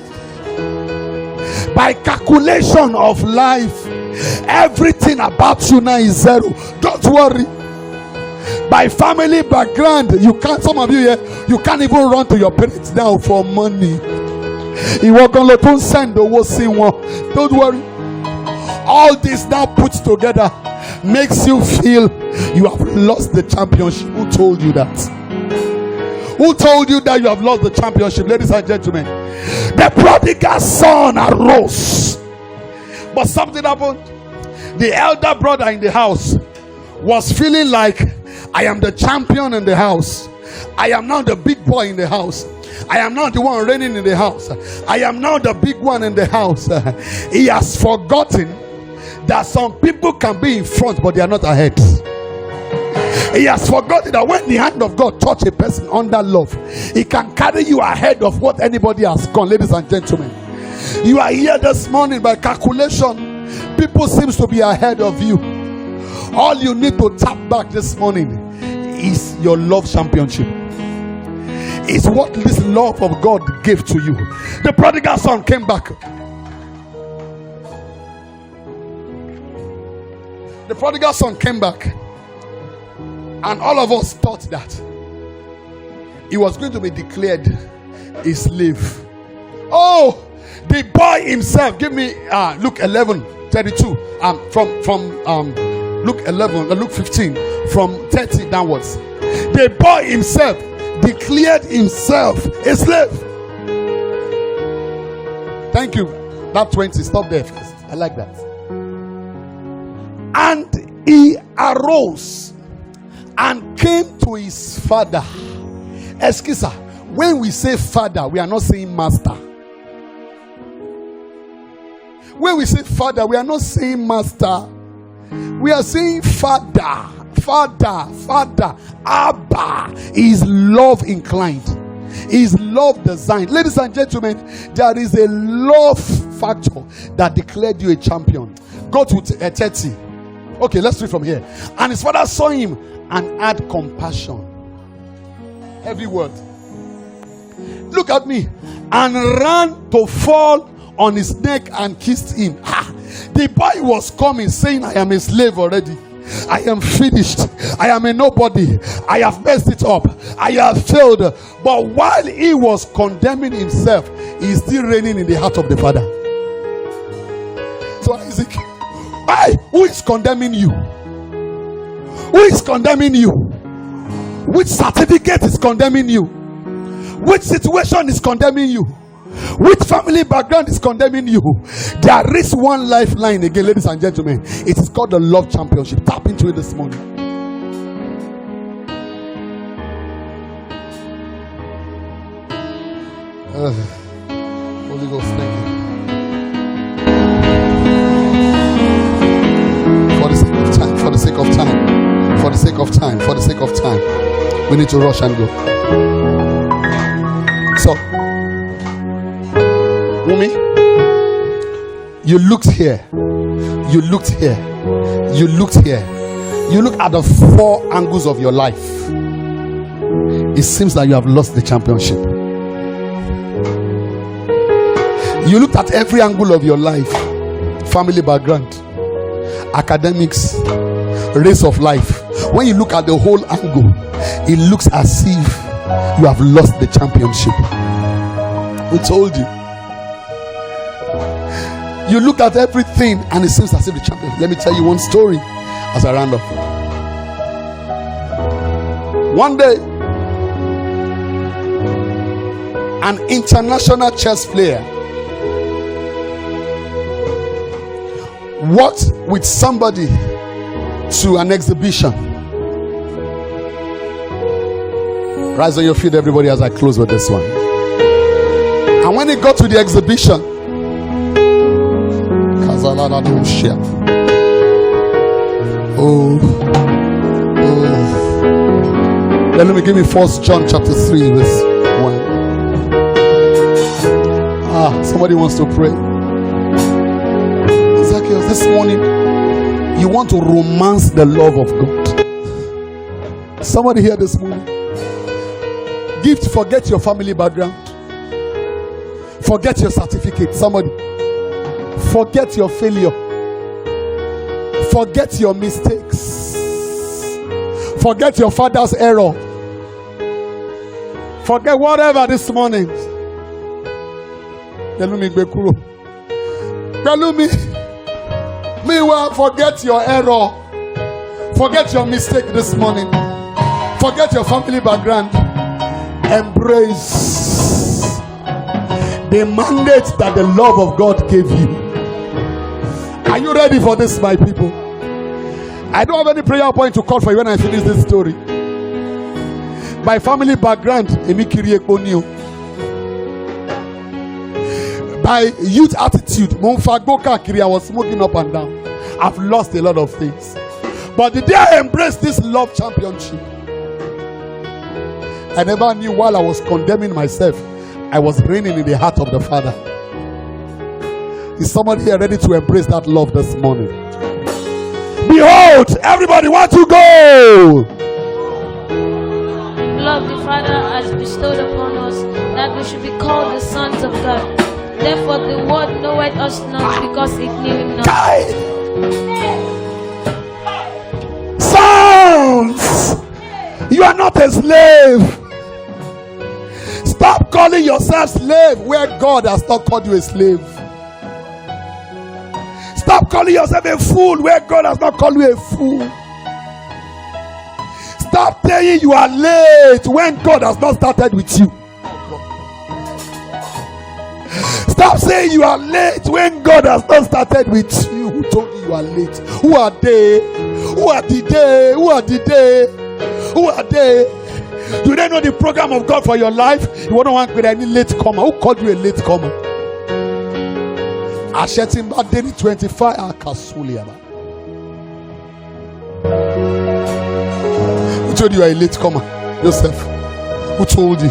By calculation of life, everything about you now is zero, don't worry. By family background, some of you here, you can't even run to your parents now for money. Don't worry. All this now put together makes you feel you have lost the championship. Who told you that? Who told you that you have lost the championship? Ladies and gentlemen, the prodigal son arose, but something happened. The elder brother in the house was feeling like, I am the champion in the house. I am now the big boy in the house. I am not the one reigning in the house. I am now the big one in the house. He has forgotten that some people can be in front but they are not ahead. He has forgotten that when the hand of God touches a person under love, he can carry you ahead of what anybody has gone. Ladies and gentlemen, you are here this morning by calculation. People seems to be ahead of you. All you need to tap back this morning is your love championship. It's what this love of God gave to you. The prodigal son came back. The prodigal son came back. And all of us thought that he was going to be declared a slave. Oh, the boy himself. Give me Luke 11:32. From Luke 11, Luke 15, from 30 downwards. The boy himself declared himself a slave. Thank you. That 20. Stop there first. I like that. And he arose and came to his father. Excuse, when we say father, we are not saying master. When we say father, we are not saying master. We are saying father. Father. Abba is love inclined. Is love designed. Ladies and gentlemen, there is a love factor that declared you a champion. Go to 30. Okay, let's read from here. And his father saw him and had compassion. Every word. Look at me. And ran to fall on his neck and kissed him. The boy was coming saying, I am a slave already. I am finished. I am a nobody. I have messed it up. I have failed. But while he was condemning himself, he is still reigning in the heart of the Father. So Isaac, who is condemning you? Who is condemning you? Which certificate is condemning you? Which situation is condemning you? Which family background is condemning you? There is one lifeline again, ladies and gentlemen. It is called the Love Championship. Tap into it this morning. Holy Ghost, thank you. For the sake of time, for the sake of time, for the sake of time, for the sake of time, we need to rush and go. So, Wumi, you looked here, you looked here, you looked here, you look at the four angles of your life. It seems that you have lost the championship. You looked at every angle of your life: family background, academics, race of life. When you look at the whole angle, it looks as if you have lost the championship. We told you. You look at everything and it seems as if the champion. Let me tell you one story as I round up. One day, an international chess player walked with somebody to an exhibition. Rise on your feet, everybody, as I close with this one. And when he got to the exhibition, Then let me give me 1 John chapter 3 verse 1. Somebody wants to pray. Zacchaeus, this morning you want to romance the love of God. Somebody here this morning. Gift, forget your family background. Forget your certificate. Somebody. Forget your failure. Forget your mistakes. Forget your father's error. Forget whatever this morning. Meanwhile, forget your error. Forget your mistake this morning. Forget your family background. Embrace the mandate that the love of God gave you. Are you ready for this, my people? I don't have any prayer point to call for you when I finish this story. My family background, by youth attitude, I was smoking up and down. I've lost a lot of things. But the day I embraced this love championship, I never knew while I was condemning myself, I was reigning in the heart of the Father. Is somebody here ready to embrace that love this morning? Behold, everybody want to go. Love the Father has bestowed upon us that we should be called the sons of God. Therefore the world knoweth us not because it knew him not. Sons You are not a slave. Stop calling yourself slave where God has not called you a slave. Stop calling yourself a fool where God has not called you a fool. Stop saying you are late when God has not started with you. Stop saying you are late when God has not started with you. Who told you you are late? Who are they? Who are the they? Who are the they? Who are they? Do they know the program of God for your life? You wouldn't want with any late comer. Who called you a late comer? Ashetimba Daily 25 Akasuliaba. Who told you are a late comer? Yourself. Who told you?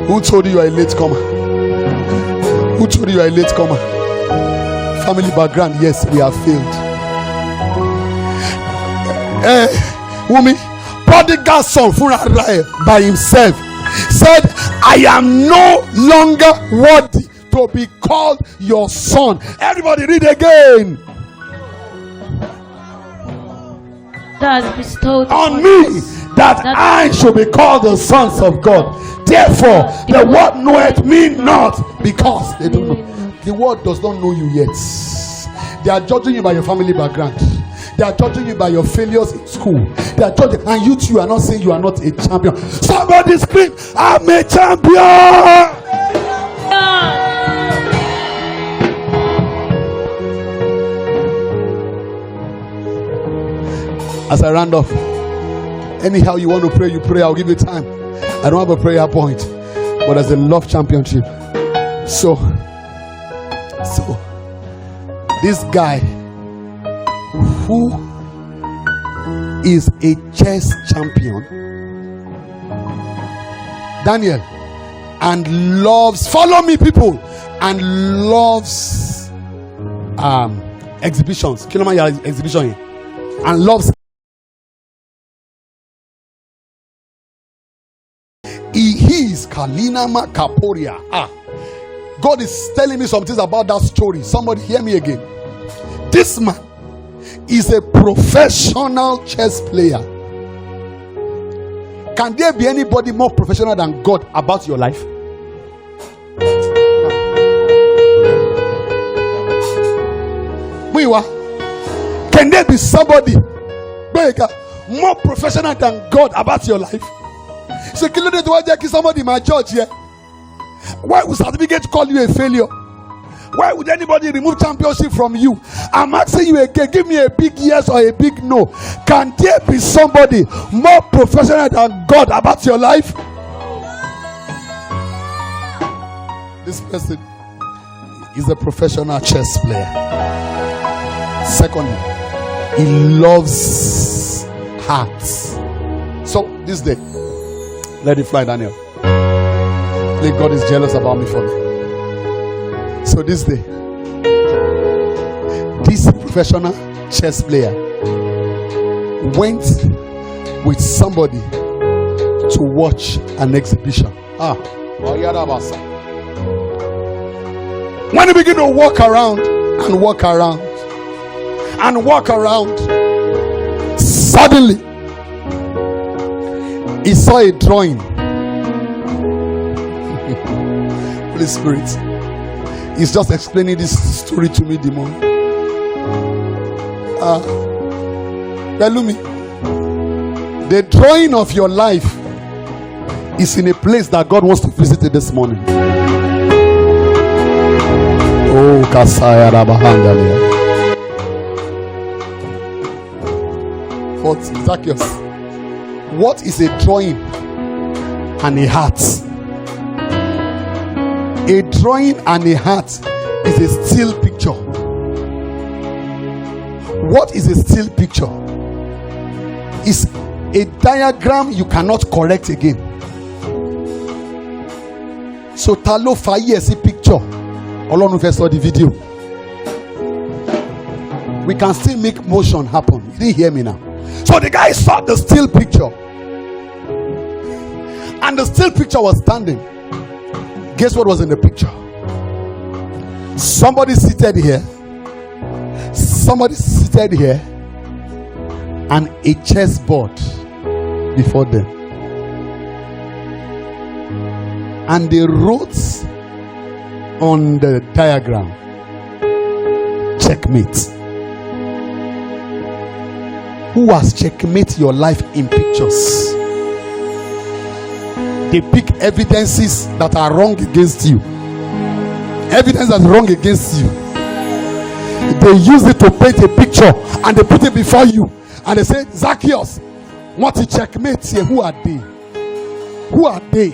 Who told you are a late comer? Who told you are a late comer? Family background, yes, we have failed. Woman, prodigal son by himself said, I am no longer worthy to be called your son. Everybody read again. That has bestowed on me that I should be called the sons of God. Therefore, the world knoweth me not, because they don't know. The world does not know you yet. They are judging you by your family background. They are judging you by your failures in school. They are judging, and you are not saying you are not a champion. Somebody scream, I'm a champion. As I round off, anyhow you want to pray, you pray. I'll give you time. I don't have a prayer point, but there's a love championship. So this guy who is a chess champion, Daniel, and loves, follow me people, and loves exhibitions, exhibition, and loves. He is Kalina Makaporia. God is telling me some things about that story. Somebody hear me again. This man is a professional chess player. Can there be anybody more professional than God about your life? Can there be somebody more professional than God about your life? So, somebody in my church here. Why would certificate call you a failure? Why would anybody remove championship from you? I'm asking you again, give me a big yes or a big no. Can there be somebody more professional than God about your life? This person is a professional chess player. Secondly, he loves hearts. So this day, let it fly, Daniel. God is jealous about me for me. So this day, this professional chess player went with somebody to watch an exhibition. When he began to walk around and walk around and walk around, suddenly he saw a drawing. Holy Spirit, he's just explaining this story to me, demon. Belumi, the drawing of your life is in a place that God wants to visit it this morning. Oh, Kasaya Rabahandalia. But Zacchaeus, what is a drawing and a heart? A drawing and a heart is a still picture. What is a still picture? It's a diagram you cannot correct again. So talo faye si picture. Olorun fe saw the video. We can still make motion happen. You didn't hear me now. So the guy saw the still picture, and the still picture was standing. Guess what was in the picture? Somebody seated here, and a chessboard before them. And they wrote on the diagram, checkmate. Who has checkmate your life in pictures? They pick evidences that are wrong against you. Evidence that's wrong against you. They use it to paint a picture and they put it before you. And they say, Zacchaeus, want to checkmate here? Who are they? Who are they?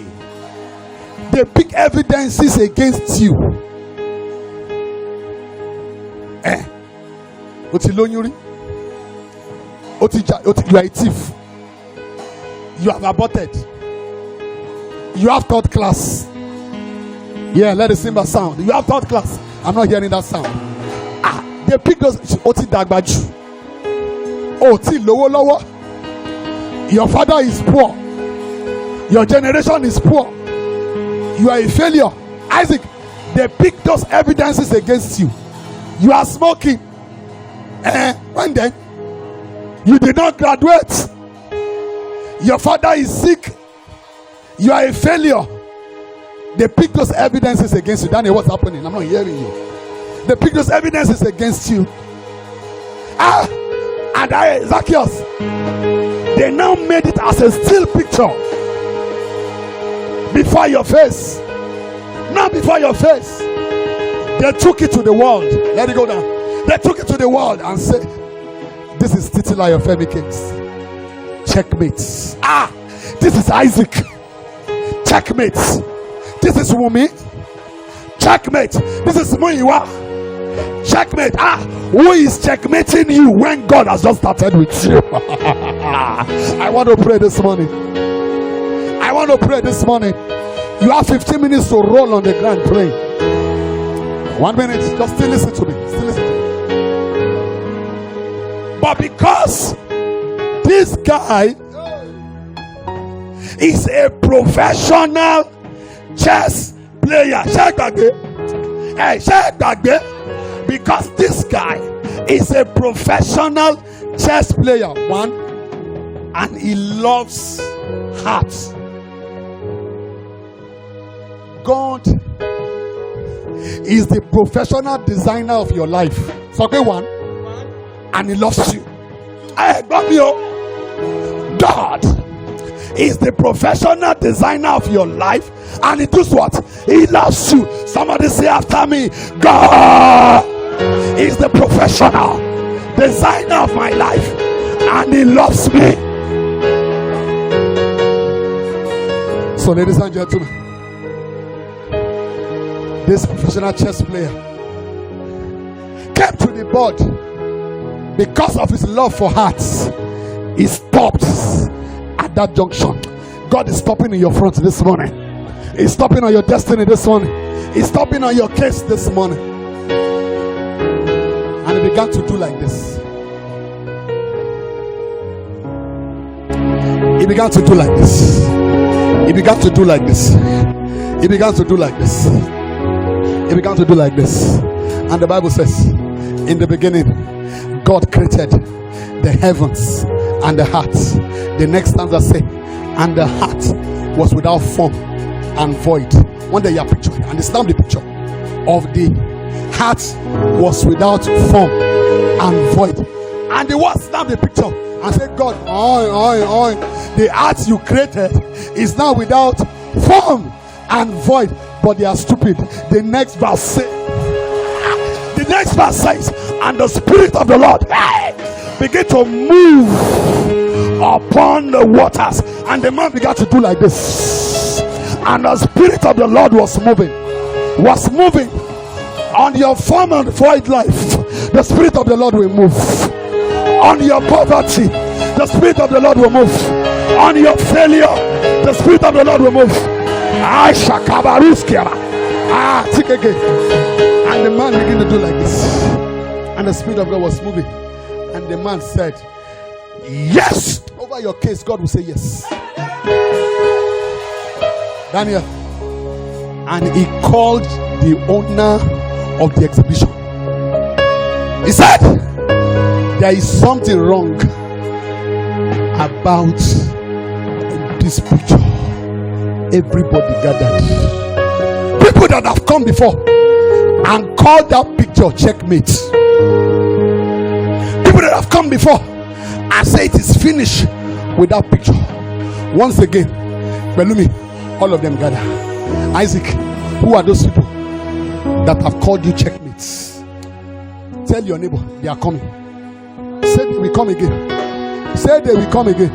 They pick evidences against you. You are a thief. You have aborted. You have third class. Yeah, let the cymbal sound. You have third class. I'm not hearing that sound. They pick those. Your father is poor. Your generation is poor. You are a failure. Isaac, they pick those evidences against you. You are smoking. When then? You did not graduate. Your father is sick. You are a failure. They pick those evidences against you. Daniel, what's happening? I'm not hearing you. They pick those evidences against you. And Zacchaeus, they now made it as a still picture before your face. Not before your face. They took it to the world. Let it go down. They took it to the world and said, this is Titilayo Femi Kings. Checkmate. This is Isaac. Checkmate. This is Wumi. Checkmate. This is Muiwa. Checkmate. Who is checkmating you when God has just started with you? I want to pray this morning. I want to pray this morning. You have 15 minutes to roll on the ground praying. 1 minute. Just still listen to me. Still listen to me. But because this guy is a professional chess player, because this guy is a professional chess player, one, and he loves hearts. God is the professional designer of your life. So okay, one, and he loves you. God is the professional designer of your life, and he does what? He loves you. Somebody say after me, God is the professional designer of my life, and he loves me. So ladies and gentlemen, this professional chess player came to the board because of his love for hearts. He stopped at that junction. God is stopping in your front this morning. He's stopping on your destiny this morning. He's stopping on your case this morning. And he began to do like this. He began to do like this. He began to do like this. He began to do like this. He began to do like this. And the Bible says, in the beginning, God created the heavens and the heart. The next stanza say, and the heart was without form and void. One day you are picturing, and it's now the picture of the heart was without form and void. And the word snapped the picture and said, God, the heart you created is now without form and void, but they are stupid. The next verse says, and the Spirit of the Lord began to move upon the waters, and the man began to do like this, and the Spirit of the Lord was moving on your form and void life. The Spirit of the Lord will move on your poverty. The Spirit of the Lord will move on your failure. The Spirit of the Lord will move. And the man began to do like this, and the Spirit of God was moving, and the man said, yes. Over your case, God will say yes. Daniel. And he called the owner of the exhibition. He said, there is something wrong about this picture, everybody gathered. People that have come before and called that picture checkmate. People that have come before and say it is finished with that picture. Once again, Belumi, all of them gather. Isaac, who are those people that have called you checkmates? Tell your neighbor they are coming. Say they will come again. Say they will come again.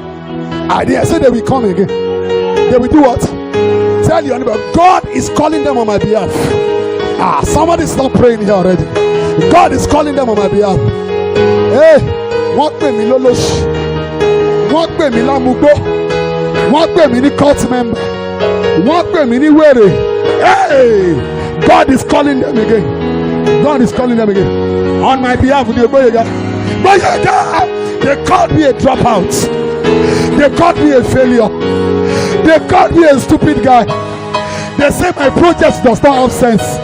I say they will come again. They will do what? Tell your neighbor, God is calling them on my behalf. Somebody stop praying here already. God is calling them on my behalf. Hey, what pay me lolosh? What pay me lamugbo? What pay me ni cult member? What pay me ni were? Hey, God is calling them again. God is calling them again on my behalf. They called me a dropout. They called me a failure. They called me a stupid guy. They say my project does not have sense.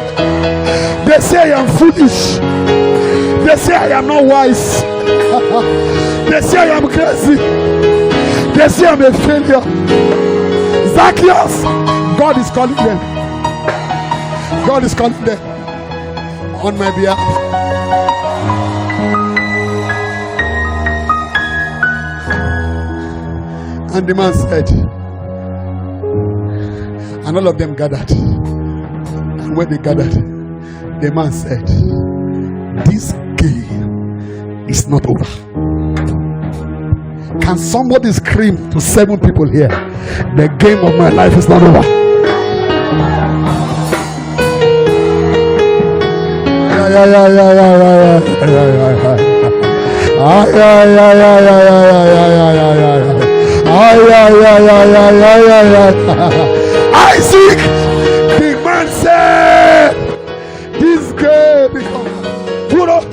They say I am foolish. They say I am not wise. They say I am crazy. They say I am a failure. Zacchaeus, God is calling them. God is calling them on my behalf. And the man said, and all of them gathered. And when they gathered, the man said, this game is not over. Can somebody scream to 7 people here? The game of my life is not over. Isaac, the man said, this game becomes put up.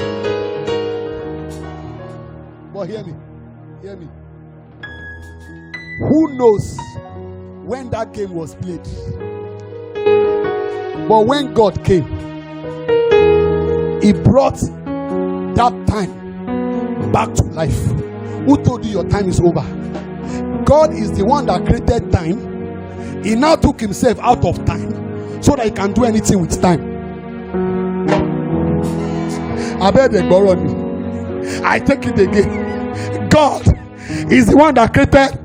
But hear me. Who knows when that game was played? But when God came, He brought that time back to life. Who told you your time is over? God is the one that created time. He now took Himself out of time so that He can do anything with time. I bet they borrow me. I take it again. God is the one that created.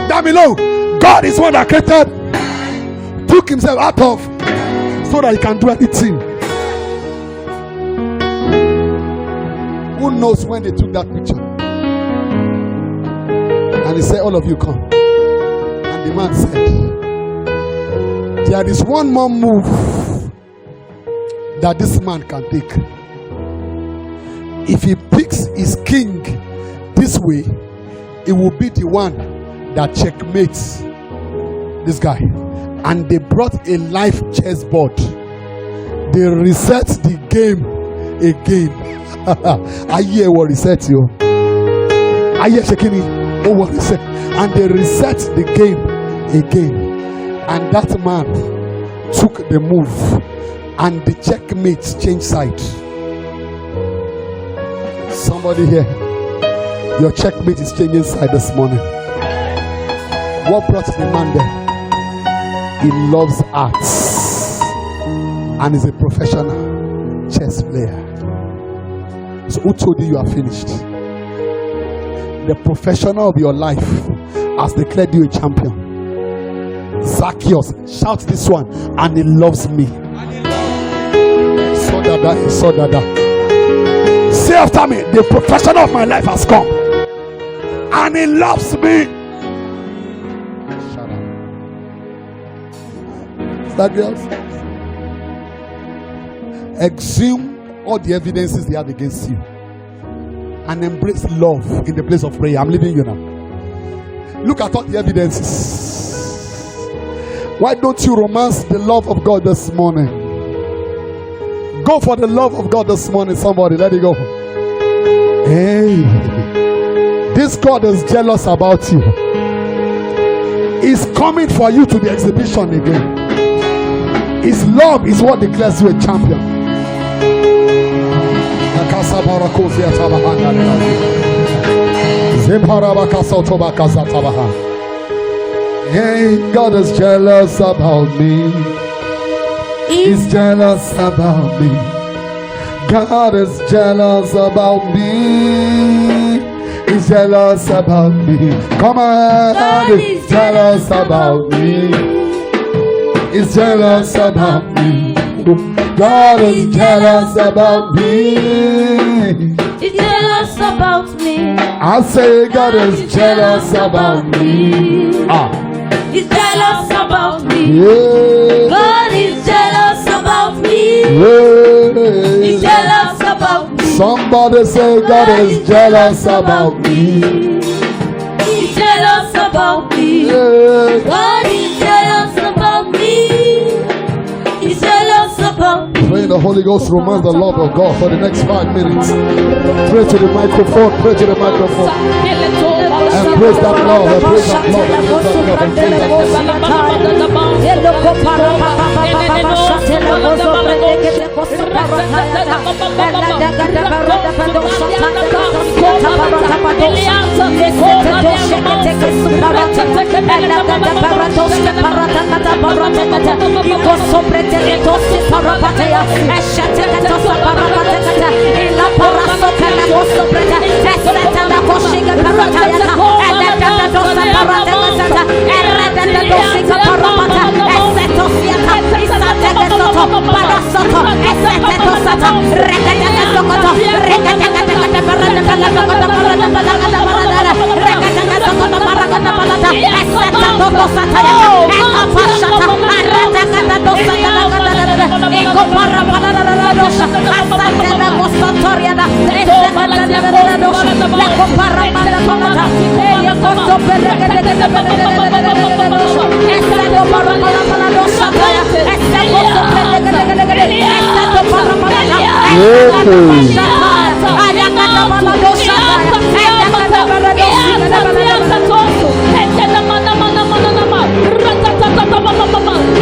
Damilo, God is the one that created. Took Himself out of so that He can do anything. Who knows when they took that picture? And He said, all of you come. And the man said, there is one more move that this man can take. If he picks his king this way, it will be the one that checkmates this guy. And they brought a live chessboard. They reset the game again. I hear what reset you. I hear Shekini. Oh, what reset. And they reset the game again. And that man took the move. And the checkmates changed side. Somebody here, your checkmate is changing side this morning. What brought the man there? He loves arts and is a professional chess player. So who told you are finished? The professional of your life has declared you a champion. Zacchaeus, shout this one, and he loves me. So that. Say after me, the professional of my life has come and he loves me. Shut up. Zacchaeus, exhume all the evidences they have against you and embrace love in the place of prayer. I'm leaving you now. Look at all the evidences. Why don't you romance the love of God this morning? Go for the love of God this morning. Somebody, let it go. Hey, this God is jealous about you. He's coming for you to the exhibition again. His love is what declares you a champion. Hey, God is jealous about me. He's jealous about me. God is jealous about me. He's jealous about me. Come on, God is jealous about me. He's jealous about me. God is jealous about me. He's jealous about me. I say God is jealous about me. He's jealous about me. Yeah. God is jealous about me. Yeah. He's jealous about me. Somebody say God is jealous about me. He's jealous about me. Yeah. God is jealous about me. He's jealous about me. Pray in the Holy Ghost, romance the love of God for the next 5 minutes. Pray to the microphone, pray to the microphone. And praise that love, and praise that love, and praise that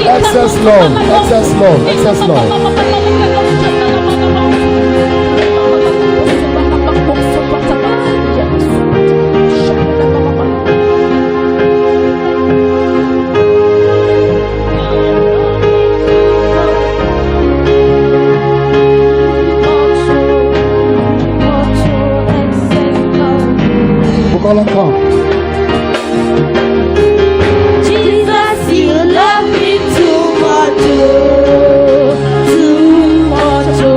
excess love, excess love, excess love. Come. Jesus, you love me too much, oh, too much, oh.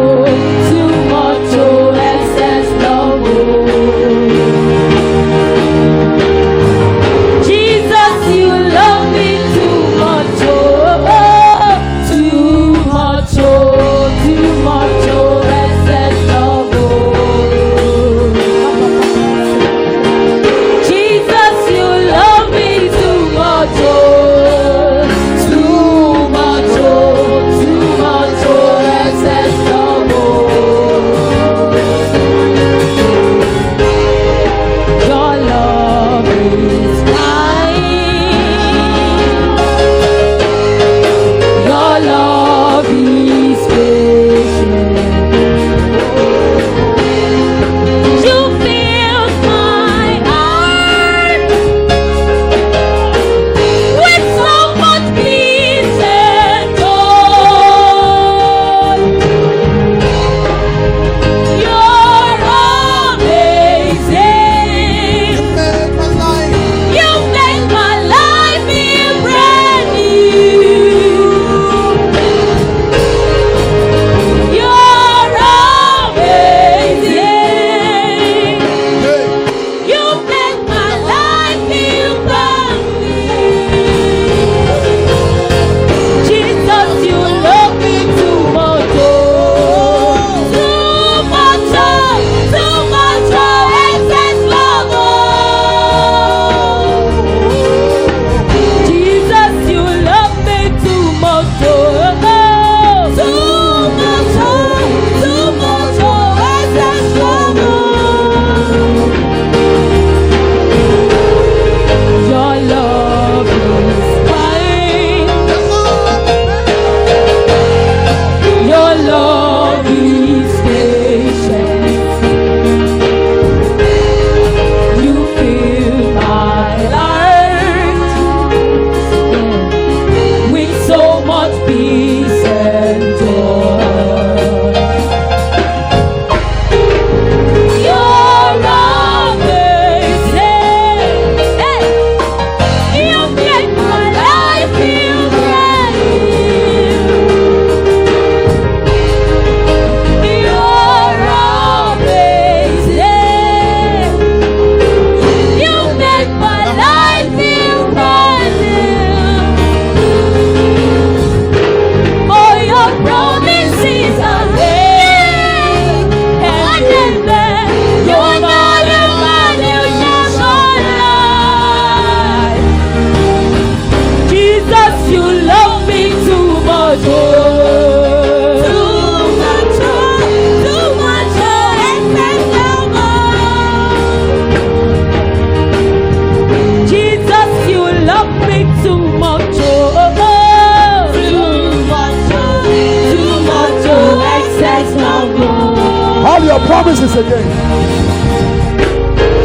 your promises again.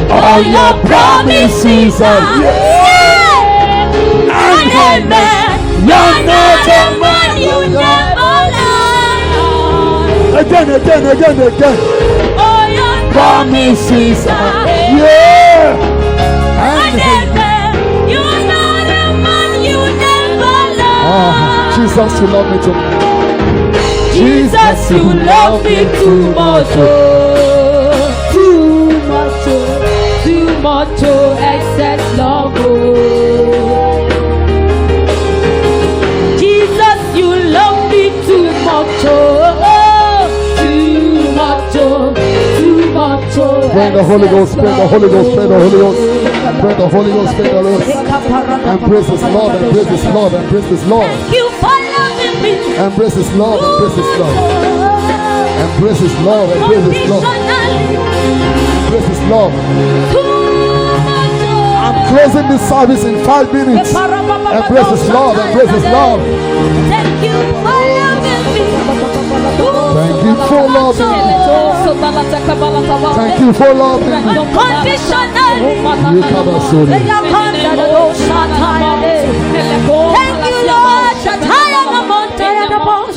All your promises are yeah. And amen. You're not a man, you never lie. Again. All your promises are yeah. And amen. You're not a man, you never lie. Jesus, you love me too. Jesus, you love me too much. Too much, excess love. Jesus, you love me too much. Too much. Pray the Holy Ghost, pray the Holy Ghost, pray the Holy Ghost, pray the Holy Ghost, pray the Holy Ghost. Embrace this Lord, embrace this Lord, embrace this Lord. Thank you for loving me. Embrace this Lord, embrace this Lord. Embrace this Lord, embrace this Lord. Embrace this Lord. I'm closing this service in 5 minutes. Embrace this Lord, embrace this Lord. Thank you for loving me. Thank you for loving me. Thank you for loving me. Unconditionally. You cover soon. Thank you, Lord. Shataya na montaya na boss.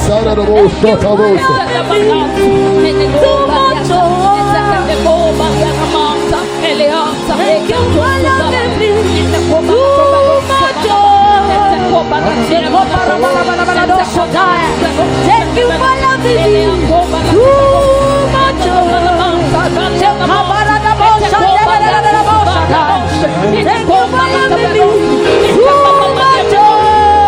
Sada the most shot of us. Too much. Thank you for loving me. Too much. Thank you for loving me. Too much.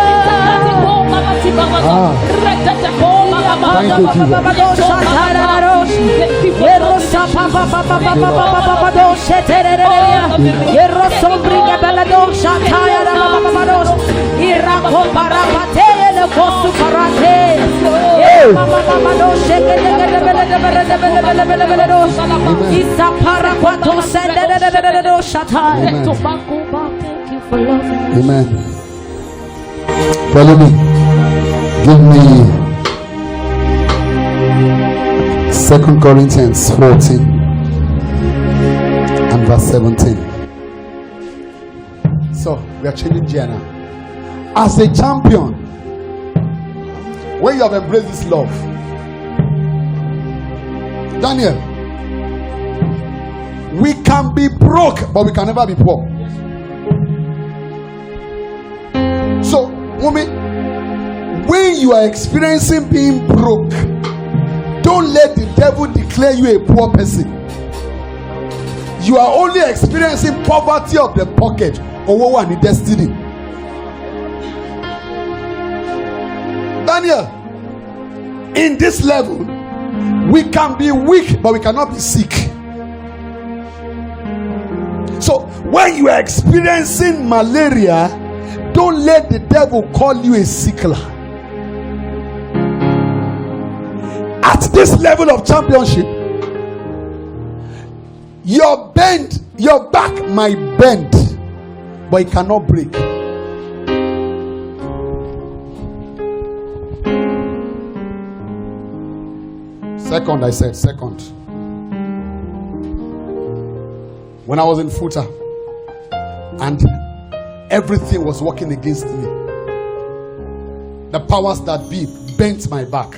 Thank you for loving me. Too much. Thank you, Amen. Follow me. Give me 2 Corinthians 14 and verse 17. So we are changing gear now. As a champion, when you have embraced this love, Daniel, we can be broke, but we can never be poor. So, woman, when you are experiencing being broke, don't let the devil declare you a poor person. You are only experiencing poverty of the pocket or the destiny. Daniel, in this level, we can be weak, but we cannot be sick. So, when you are experiencing malaria, don't let the devil call you a sickler. At this level of championship, your back might bend, but it cannot break. Second, I said second. When I was in Futa and everything was working against me, the powers that be bent my back.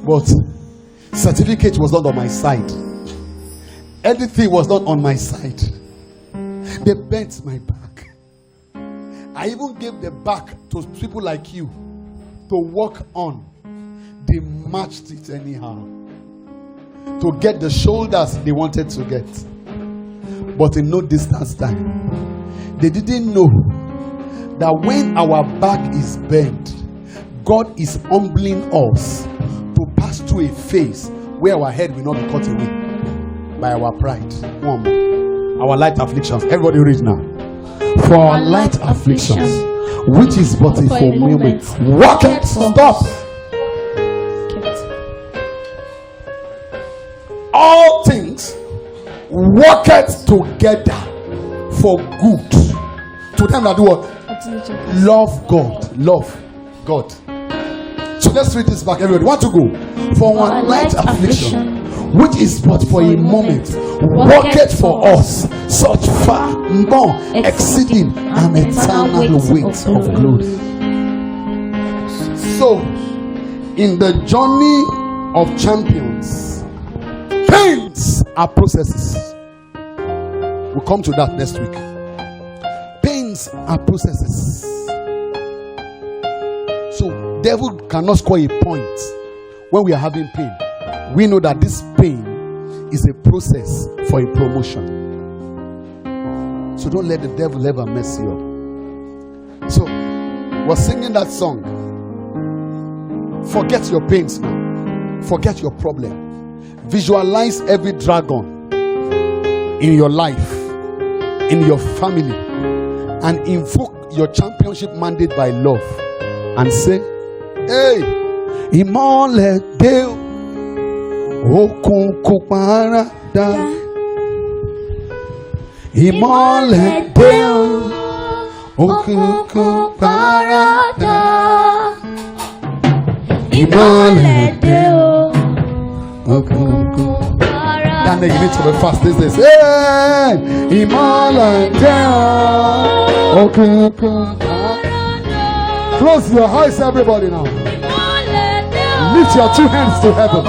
But certificate was not on my side. Everything was not on my side. They bent my back. I even gave the back to people like you to work on. They matched it anyhow to get the shoulders they wanted to get. But in no distance time, they didn't know that when our back is bent, God is humbling us to pass through a phase where our head will not be cut away by our pride. One more. Our light afflictions. Everybody read now. For our light afflictions, which is but a for moment, worketh, stop. All things worketh together for good to them that do what? Love God. Love God. So let's read this back. Everybody, want to go? For one light affliction, which is but for a moment, worketh for us such far more exceeding and eternal weight of glory. So, in the journey of champions, pains are processes. We'll come to that next week. Pains are processes. So, devil cannot score a point when we are having pain. We know that this pain is a process for a promotion. So don't let the devil ever mess you up. So, we're singing that song. Forget your pains now. Forget your problem. Visualize every dragon in your life, in your family, and invoke your championship mandate by love. And say, hey, ìmọ́lẹ̀ dé o, òkùnkùn paradà. Ìmọ́lẹ̀ dé o, òkùnkùn paradà. Ìmọ́lẹ̀ dé o, òkùnkùn paradà. That you need to be fast these days. Hey, ìmọ́lẹ̀ dé o, òkùnkùn paradà. Close your eyes, everybody now. Lift your two hands to heaven.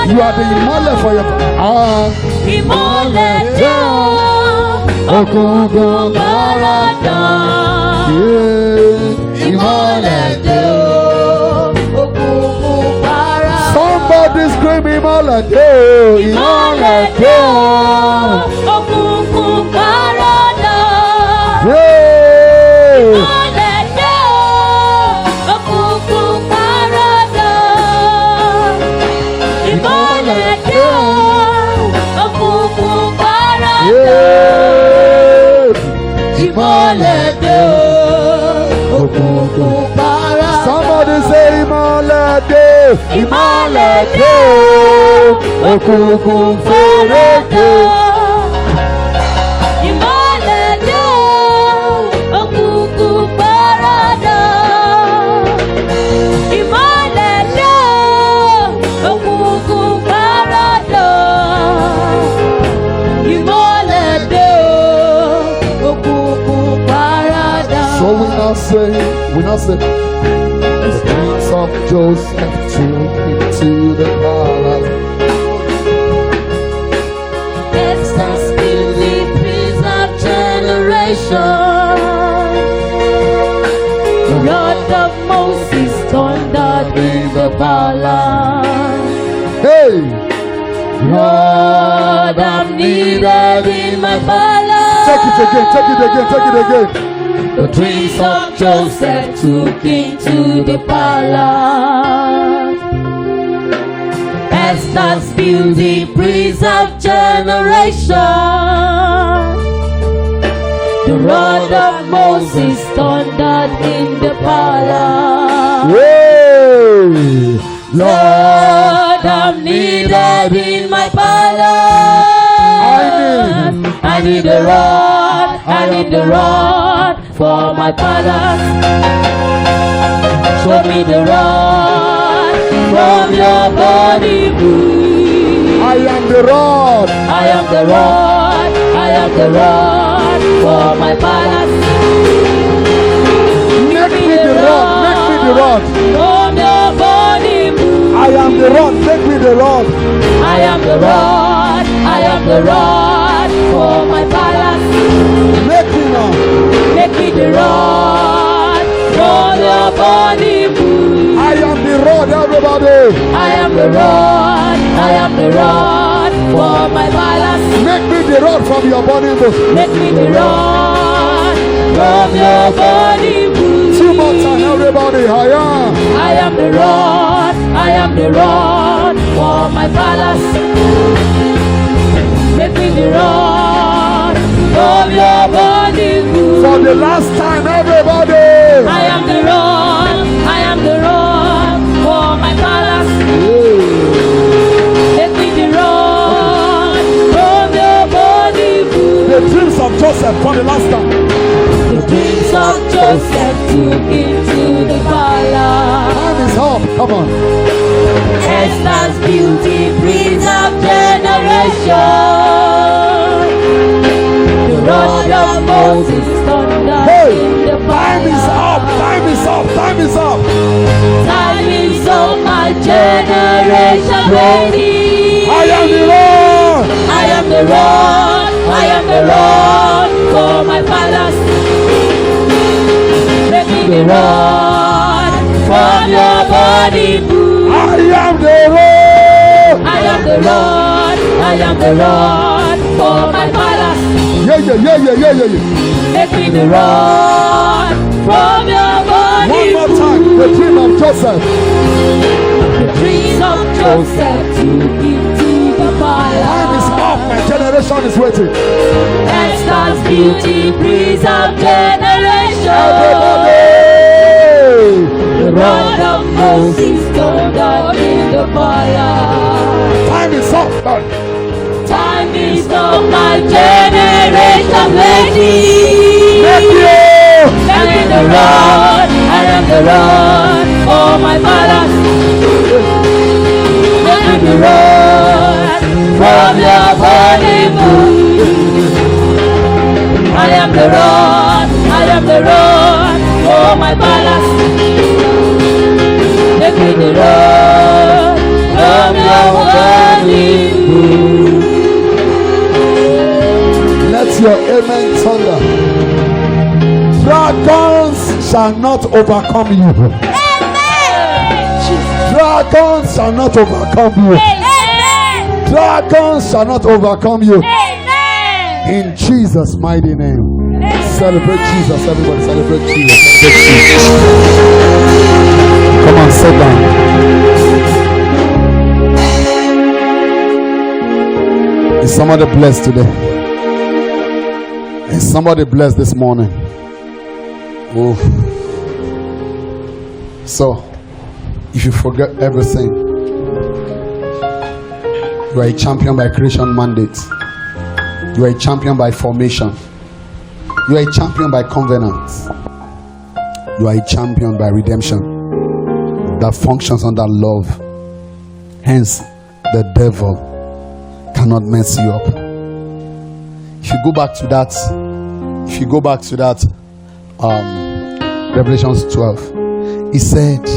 You are the Imole for your Imole Okugun Barada. Imole Okugun Barada. Somebody scream Imole Imole Okugun Barada. Somebody say Imalade, Imalade, Okugun Ferede. Imalade, Okugun Barada. Imalade, Okugun Barada. Imalade, Okugun Barada. So we now say, the streets of Joseph took him to the palace. Esther's beauty preserved generation. The rod of Moses thundered in the palace. Hey! Lord, I'm needed in my palace. Take it again. The dreams of Joseph took him to the palace. Esther's beauty preserved generation. The rod of Moses thundered in the palace. Hey! Lord, I'm needed in my palace. I need a rod for my palace. Show me the rod from your body blue. I am the rod for my palace. Make me the rod from your body blue. I am the rod, make me the rod. I am the rod for my palace. Make me the rod from your body blue. I am the rod, everybody. I am the rod for my palace. Make me the rod from your body blue. Make me the rod from your body blue. Two more time, everybody. I am the rod for my palace. Make me the rod from your body blue. For the last time, everybody. I am the rod for my palace. Make me the rod from your body blue. The dreams of Joseph for the last time. The dreams of Joseph took him to the palace. Esther's beauty preserve generation. The rod of Moses thunder in the Time is up. Time is up. Time is up. Time is up, my generation ready. I am the Lord. I am the Lord. I am the Lord for my palace. Let me the Lord from your body food. I am the Lord. I am the Lord. I am the Lord for my palace. Yeah. Let me the Lord from your body. One more time. The dream of Joseph. The dream of Joseph to give to the palace. Time is up. My generation is waiting. Esther's beauty preserve generation. The rod of Moses thunder in the palace. Time is up. Time is up, my generation ready. Let me the Lord, I am the Lord for my palace. Let me the Lord from your body food. I am the Lord for my palace. Let me the Lord from your body food. Let your amen thunder. Dragons shall not overcome you. Amen. Dragons shall not overcome you. Amen. Dragons shall not overcome you. Amen. In Jesus' mighty name. Amen. Celebrate Jesus, everybody. Celebrate Jesus. Celebrate Jesus. Come on, sit down. Is somebody blessed today? Is somebody blessed this morning? Oh. So, if you forget everything, you are a champion by creation mandate. You are a champion by formation. You are a champion by covenant. You are a champion by redemption that functions under love. Hence, the devil cannot mess you up. If you go back to that, Revelations 12, he said,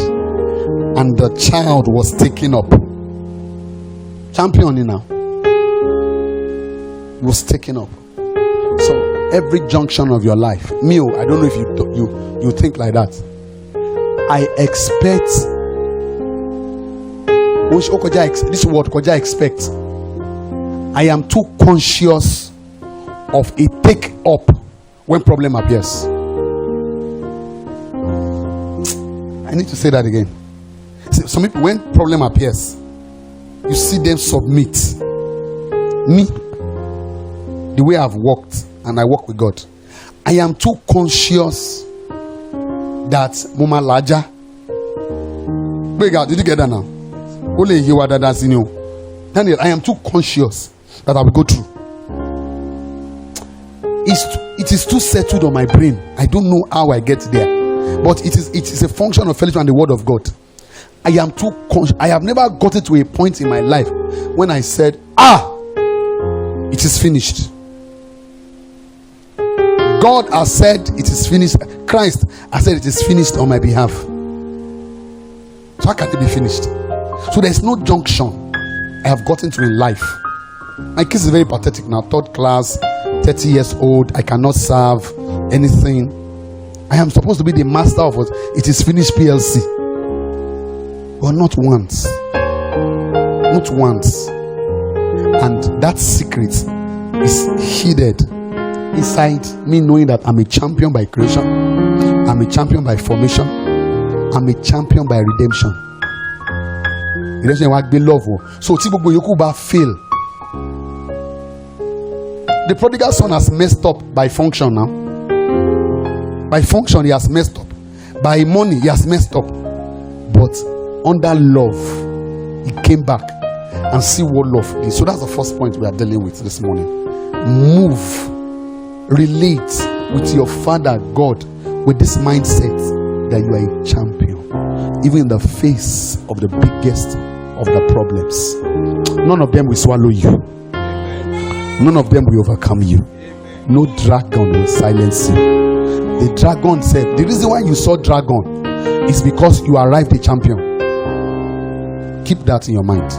and the child was taken up. Champion now. Was taken up. So every junction of your life, I don't know if you think like that. I expect. This word koja expect. I am too conscious of a take up when problem appears. I need to say that again. See, some people, when problem appears, you see them submit. Me, the way I've walked and I walk with God, I am too conscious that Mama Laja. Did you get that now? Daniel, I am too conscious that I will go through. It is too settled on my brain. I don't know how I get there. But it is a function of fellowship and the word of God. I am too conscious. I have never gotten to a point in my life when I said, it is finished. God has said it is finished. Christ has said it is finished on my behalf. So how can it be finished? So there is no junction I have gotten to in life. My case is very pathetic now. 3rd class, 30 years old. I cannot serve anything. I am supposed to be the master of what? It is finished PLC. But not once. Not once. And that secret is hidden inside me, knowing that I'm a champion by creation. I'm a champion by formation. I'm a champion by redemption. Redemption will be love. So Tibobo Yokuba fail. The prodigal son has messed up by function now. By function, he has messed up. By money, he has messed up. But under love, he came back and see what love is. So that's the first point we are dealing with this morning. Move, relate with your Father God with this mindset that you are a champion. even in the face of the biggest of the problems. None of them will swallow you. None of them will overcome you. No dragon will silence you. The dragon said, the reason why you saw dragon is because you arrived a champion. Keep that in your mind.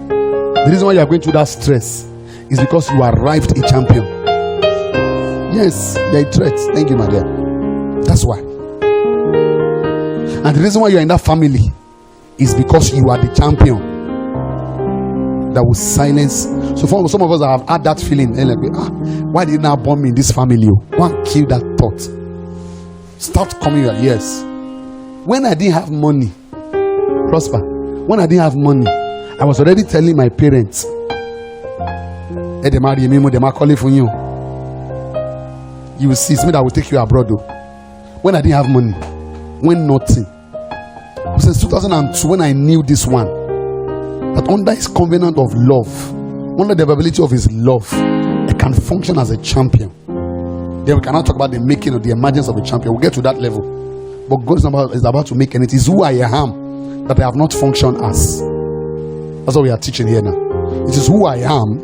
The reason why you are going through that stress is because you arrived a champion. Yes, they are a threat. Thank you, my dear. That's why. And the reason why you are in that family is because you are the champion that will silence. So for some of us that have had that feeling, like, why did you now born me in this family? Go and kill that thought. Start coming here. Yes. When I didn't have money, Prosper, when I didn't have money, I was already telling my parents, hey, they marry me, they might call it for you. You will see, it's me that will take you abroad though. When I didn't have money, when nothing. Since 2002, when I knew this one, that under his covenant of love, under the availability of his love, I can function as a champion. Then we cannot talk about the making or the emergence of a champion. We'll get to that level. But God is about to make, and it is who I am that I have not functioned as. That's what we are teaching here now. It is who I am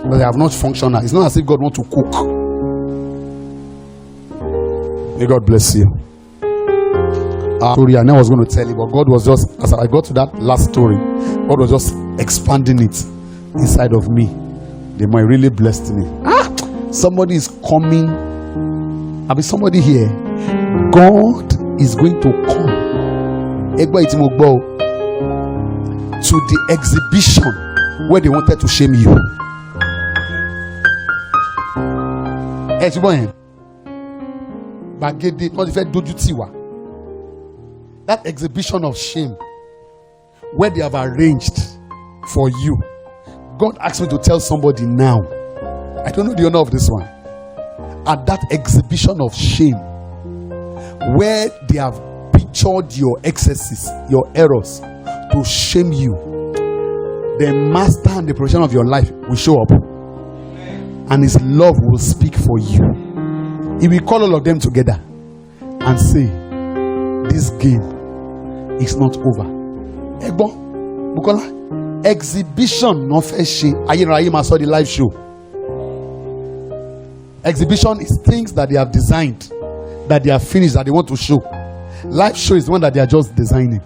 that I have not functioned as. It's not as if God wants to cook. May God bless you. Story I was going to tell you, but God was just, as I got to that last story, God was just expanding it inside of me. They might really blessed me. Somebody is coming. I'll be somebody here. God is going to come to the exhibition where they wanted to shame you. That exhibition of shame where they have arranged for you. God asked me to tell somebody now. I don't know the owner of this one. At that exhibition of shame where they have pictured your excesses, your errors, to shame you, the master and the provision of your life will show up. And his love will speak for you. He will call all of them together and say, this game is not over. Egbon, Bukola, exhibition no fashion. I saw the live show. Exhibition is things that they have designed, that they have finished, that they want to show. Live show is the one that they are just designing.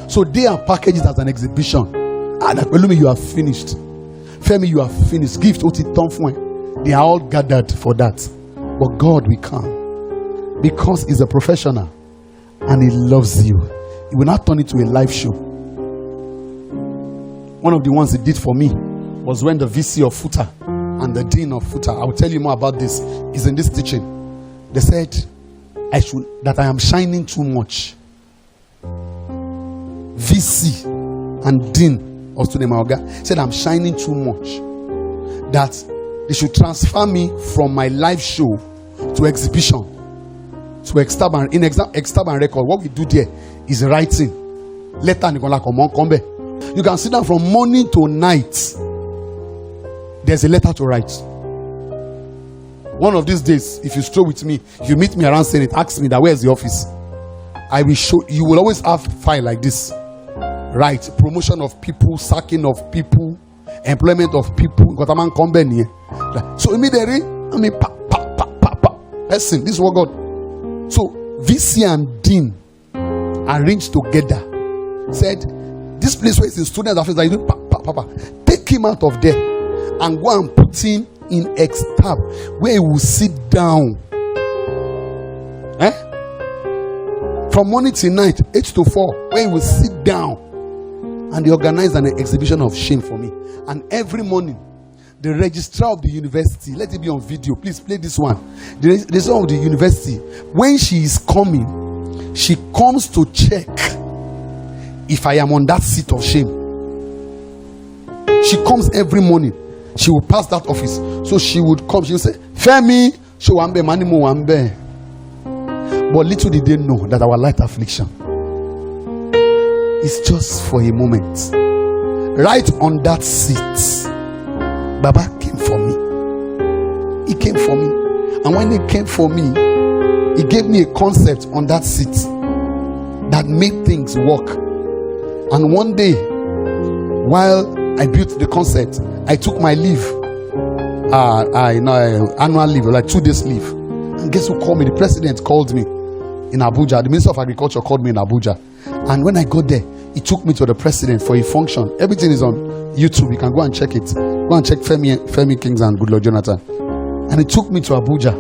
So they are packaged as an exhibition. Pelumi, you are finished. Femi, you are finished. Gift, they are all gathered for that. But God will come because he's a professional and he loves you. He will not turn it to a live show. One of the ones he did for me was when the VC of Futa and the Dean of Futa, I will tell you more about this, is in this teaching. They said that I am shining too much. VC and Dean of Student Maoga said I'm shining too much. That they should transfer me from my live show to exhibition, to extab and record. What we do there is writing. Letter Nicola come. You can sit down from morning to night. There's a letter to write. One of these days, if you stroll with me, if you meet me around Senate, ask me that where's the office. I will show you. Will always have file like this. Right, promotion of people, sacking of people, employment of people. So immediately, person. This is what God. So VC and Dean arranged together. Said, this place where it's in students' affairs, like, take him out of there and go and put him in extab where he will sit down. From morning till night, 8 to 4, where he will sit down. And they organized an exhibition of shame for me. And every morning, the registrar of the university, let it be on video, please play this one. The registrar of the university, when she is coming, she comes to check if I am on that seat of shame. She comes every morning. She will pass that office. So she would come, she would say, Femi, show wambe, manimu wambe. But little did they know that our light affliction is just for a moment. Right on that seat, Baba came for me. He came for me. And when he came for me, he gave me a concept on that seat that made things work. And one day, while I built the concept, I took my leave, annual leave, like 2 days leave. And guess who called me? The president called me in Abuja. The Minister of Agriculture called me in Abuja. And when I got there, he took me to the president for a function. Everything is on YouTube. You can go and check it. Go and check Femi Kings and Goodluck Jonathan. And he took me to Abuja,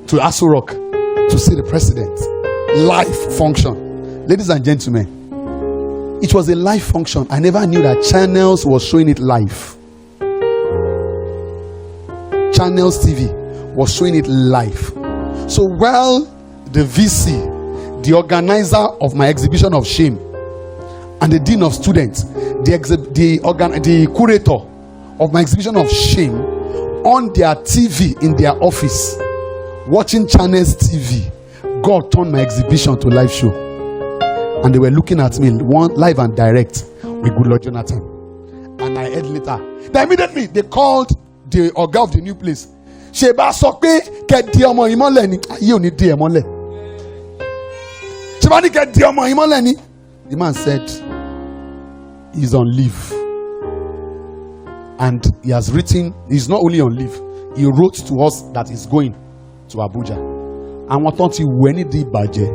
to Aso Rock, to see the president. Live function. Ladies and gentlemen, it was a live function. I never knew that Channels was showing it live. Channels TV was showing it live. So while the VC, the organizer of my exhibition of shame, and the dean of students, the curator of my exhibition of shame, on their TV in their office, watching Channels TV, God turned my exhibition to live show. And they were looking at me live and direct with Goodluck Jonathan. And I heard later, then immediately they called the Oga of the new place. Sheba sokpe ke di omo imole ni, aye oni di emole. Sheba ni ke di omo imole ni. The man said he's on leave. And he has written, he's not only on leave, he wrote to us that he's going to Abuja. And what thought he when he did baje,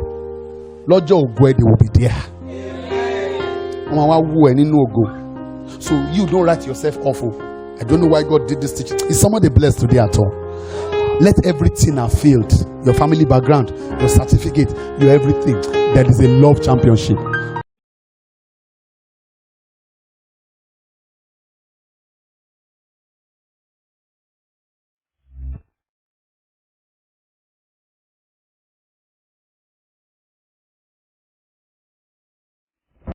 Lọ́jọ́ ògo they will be there. So you don't write yourself off. I don't know why God did this teaching. Is somebody blessed today at all? Let everything have failed. Your family background, your certificate, your everything. There is a love championship.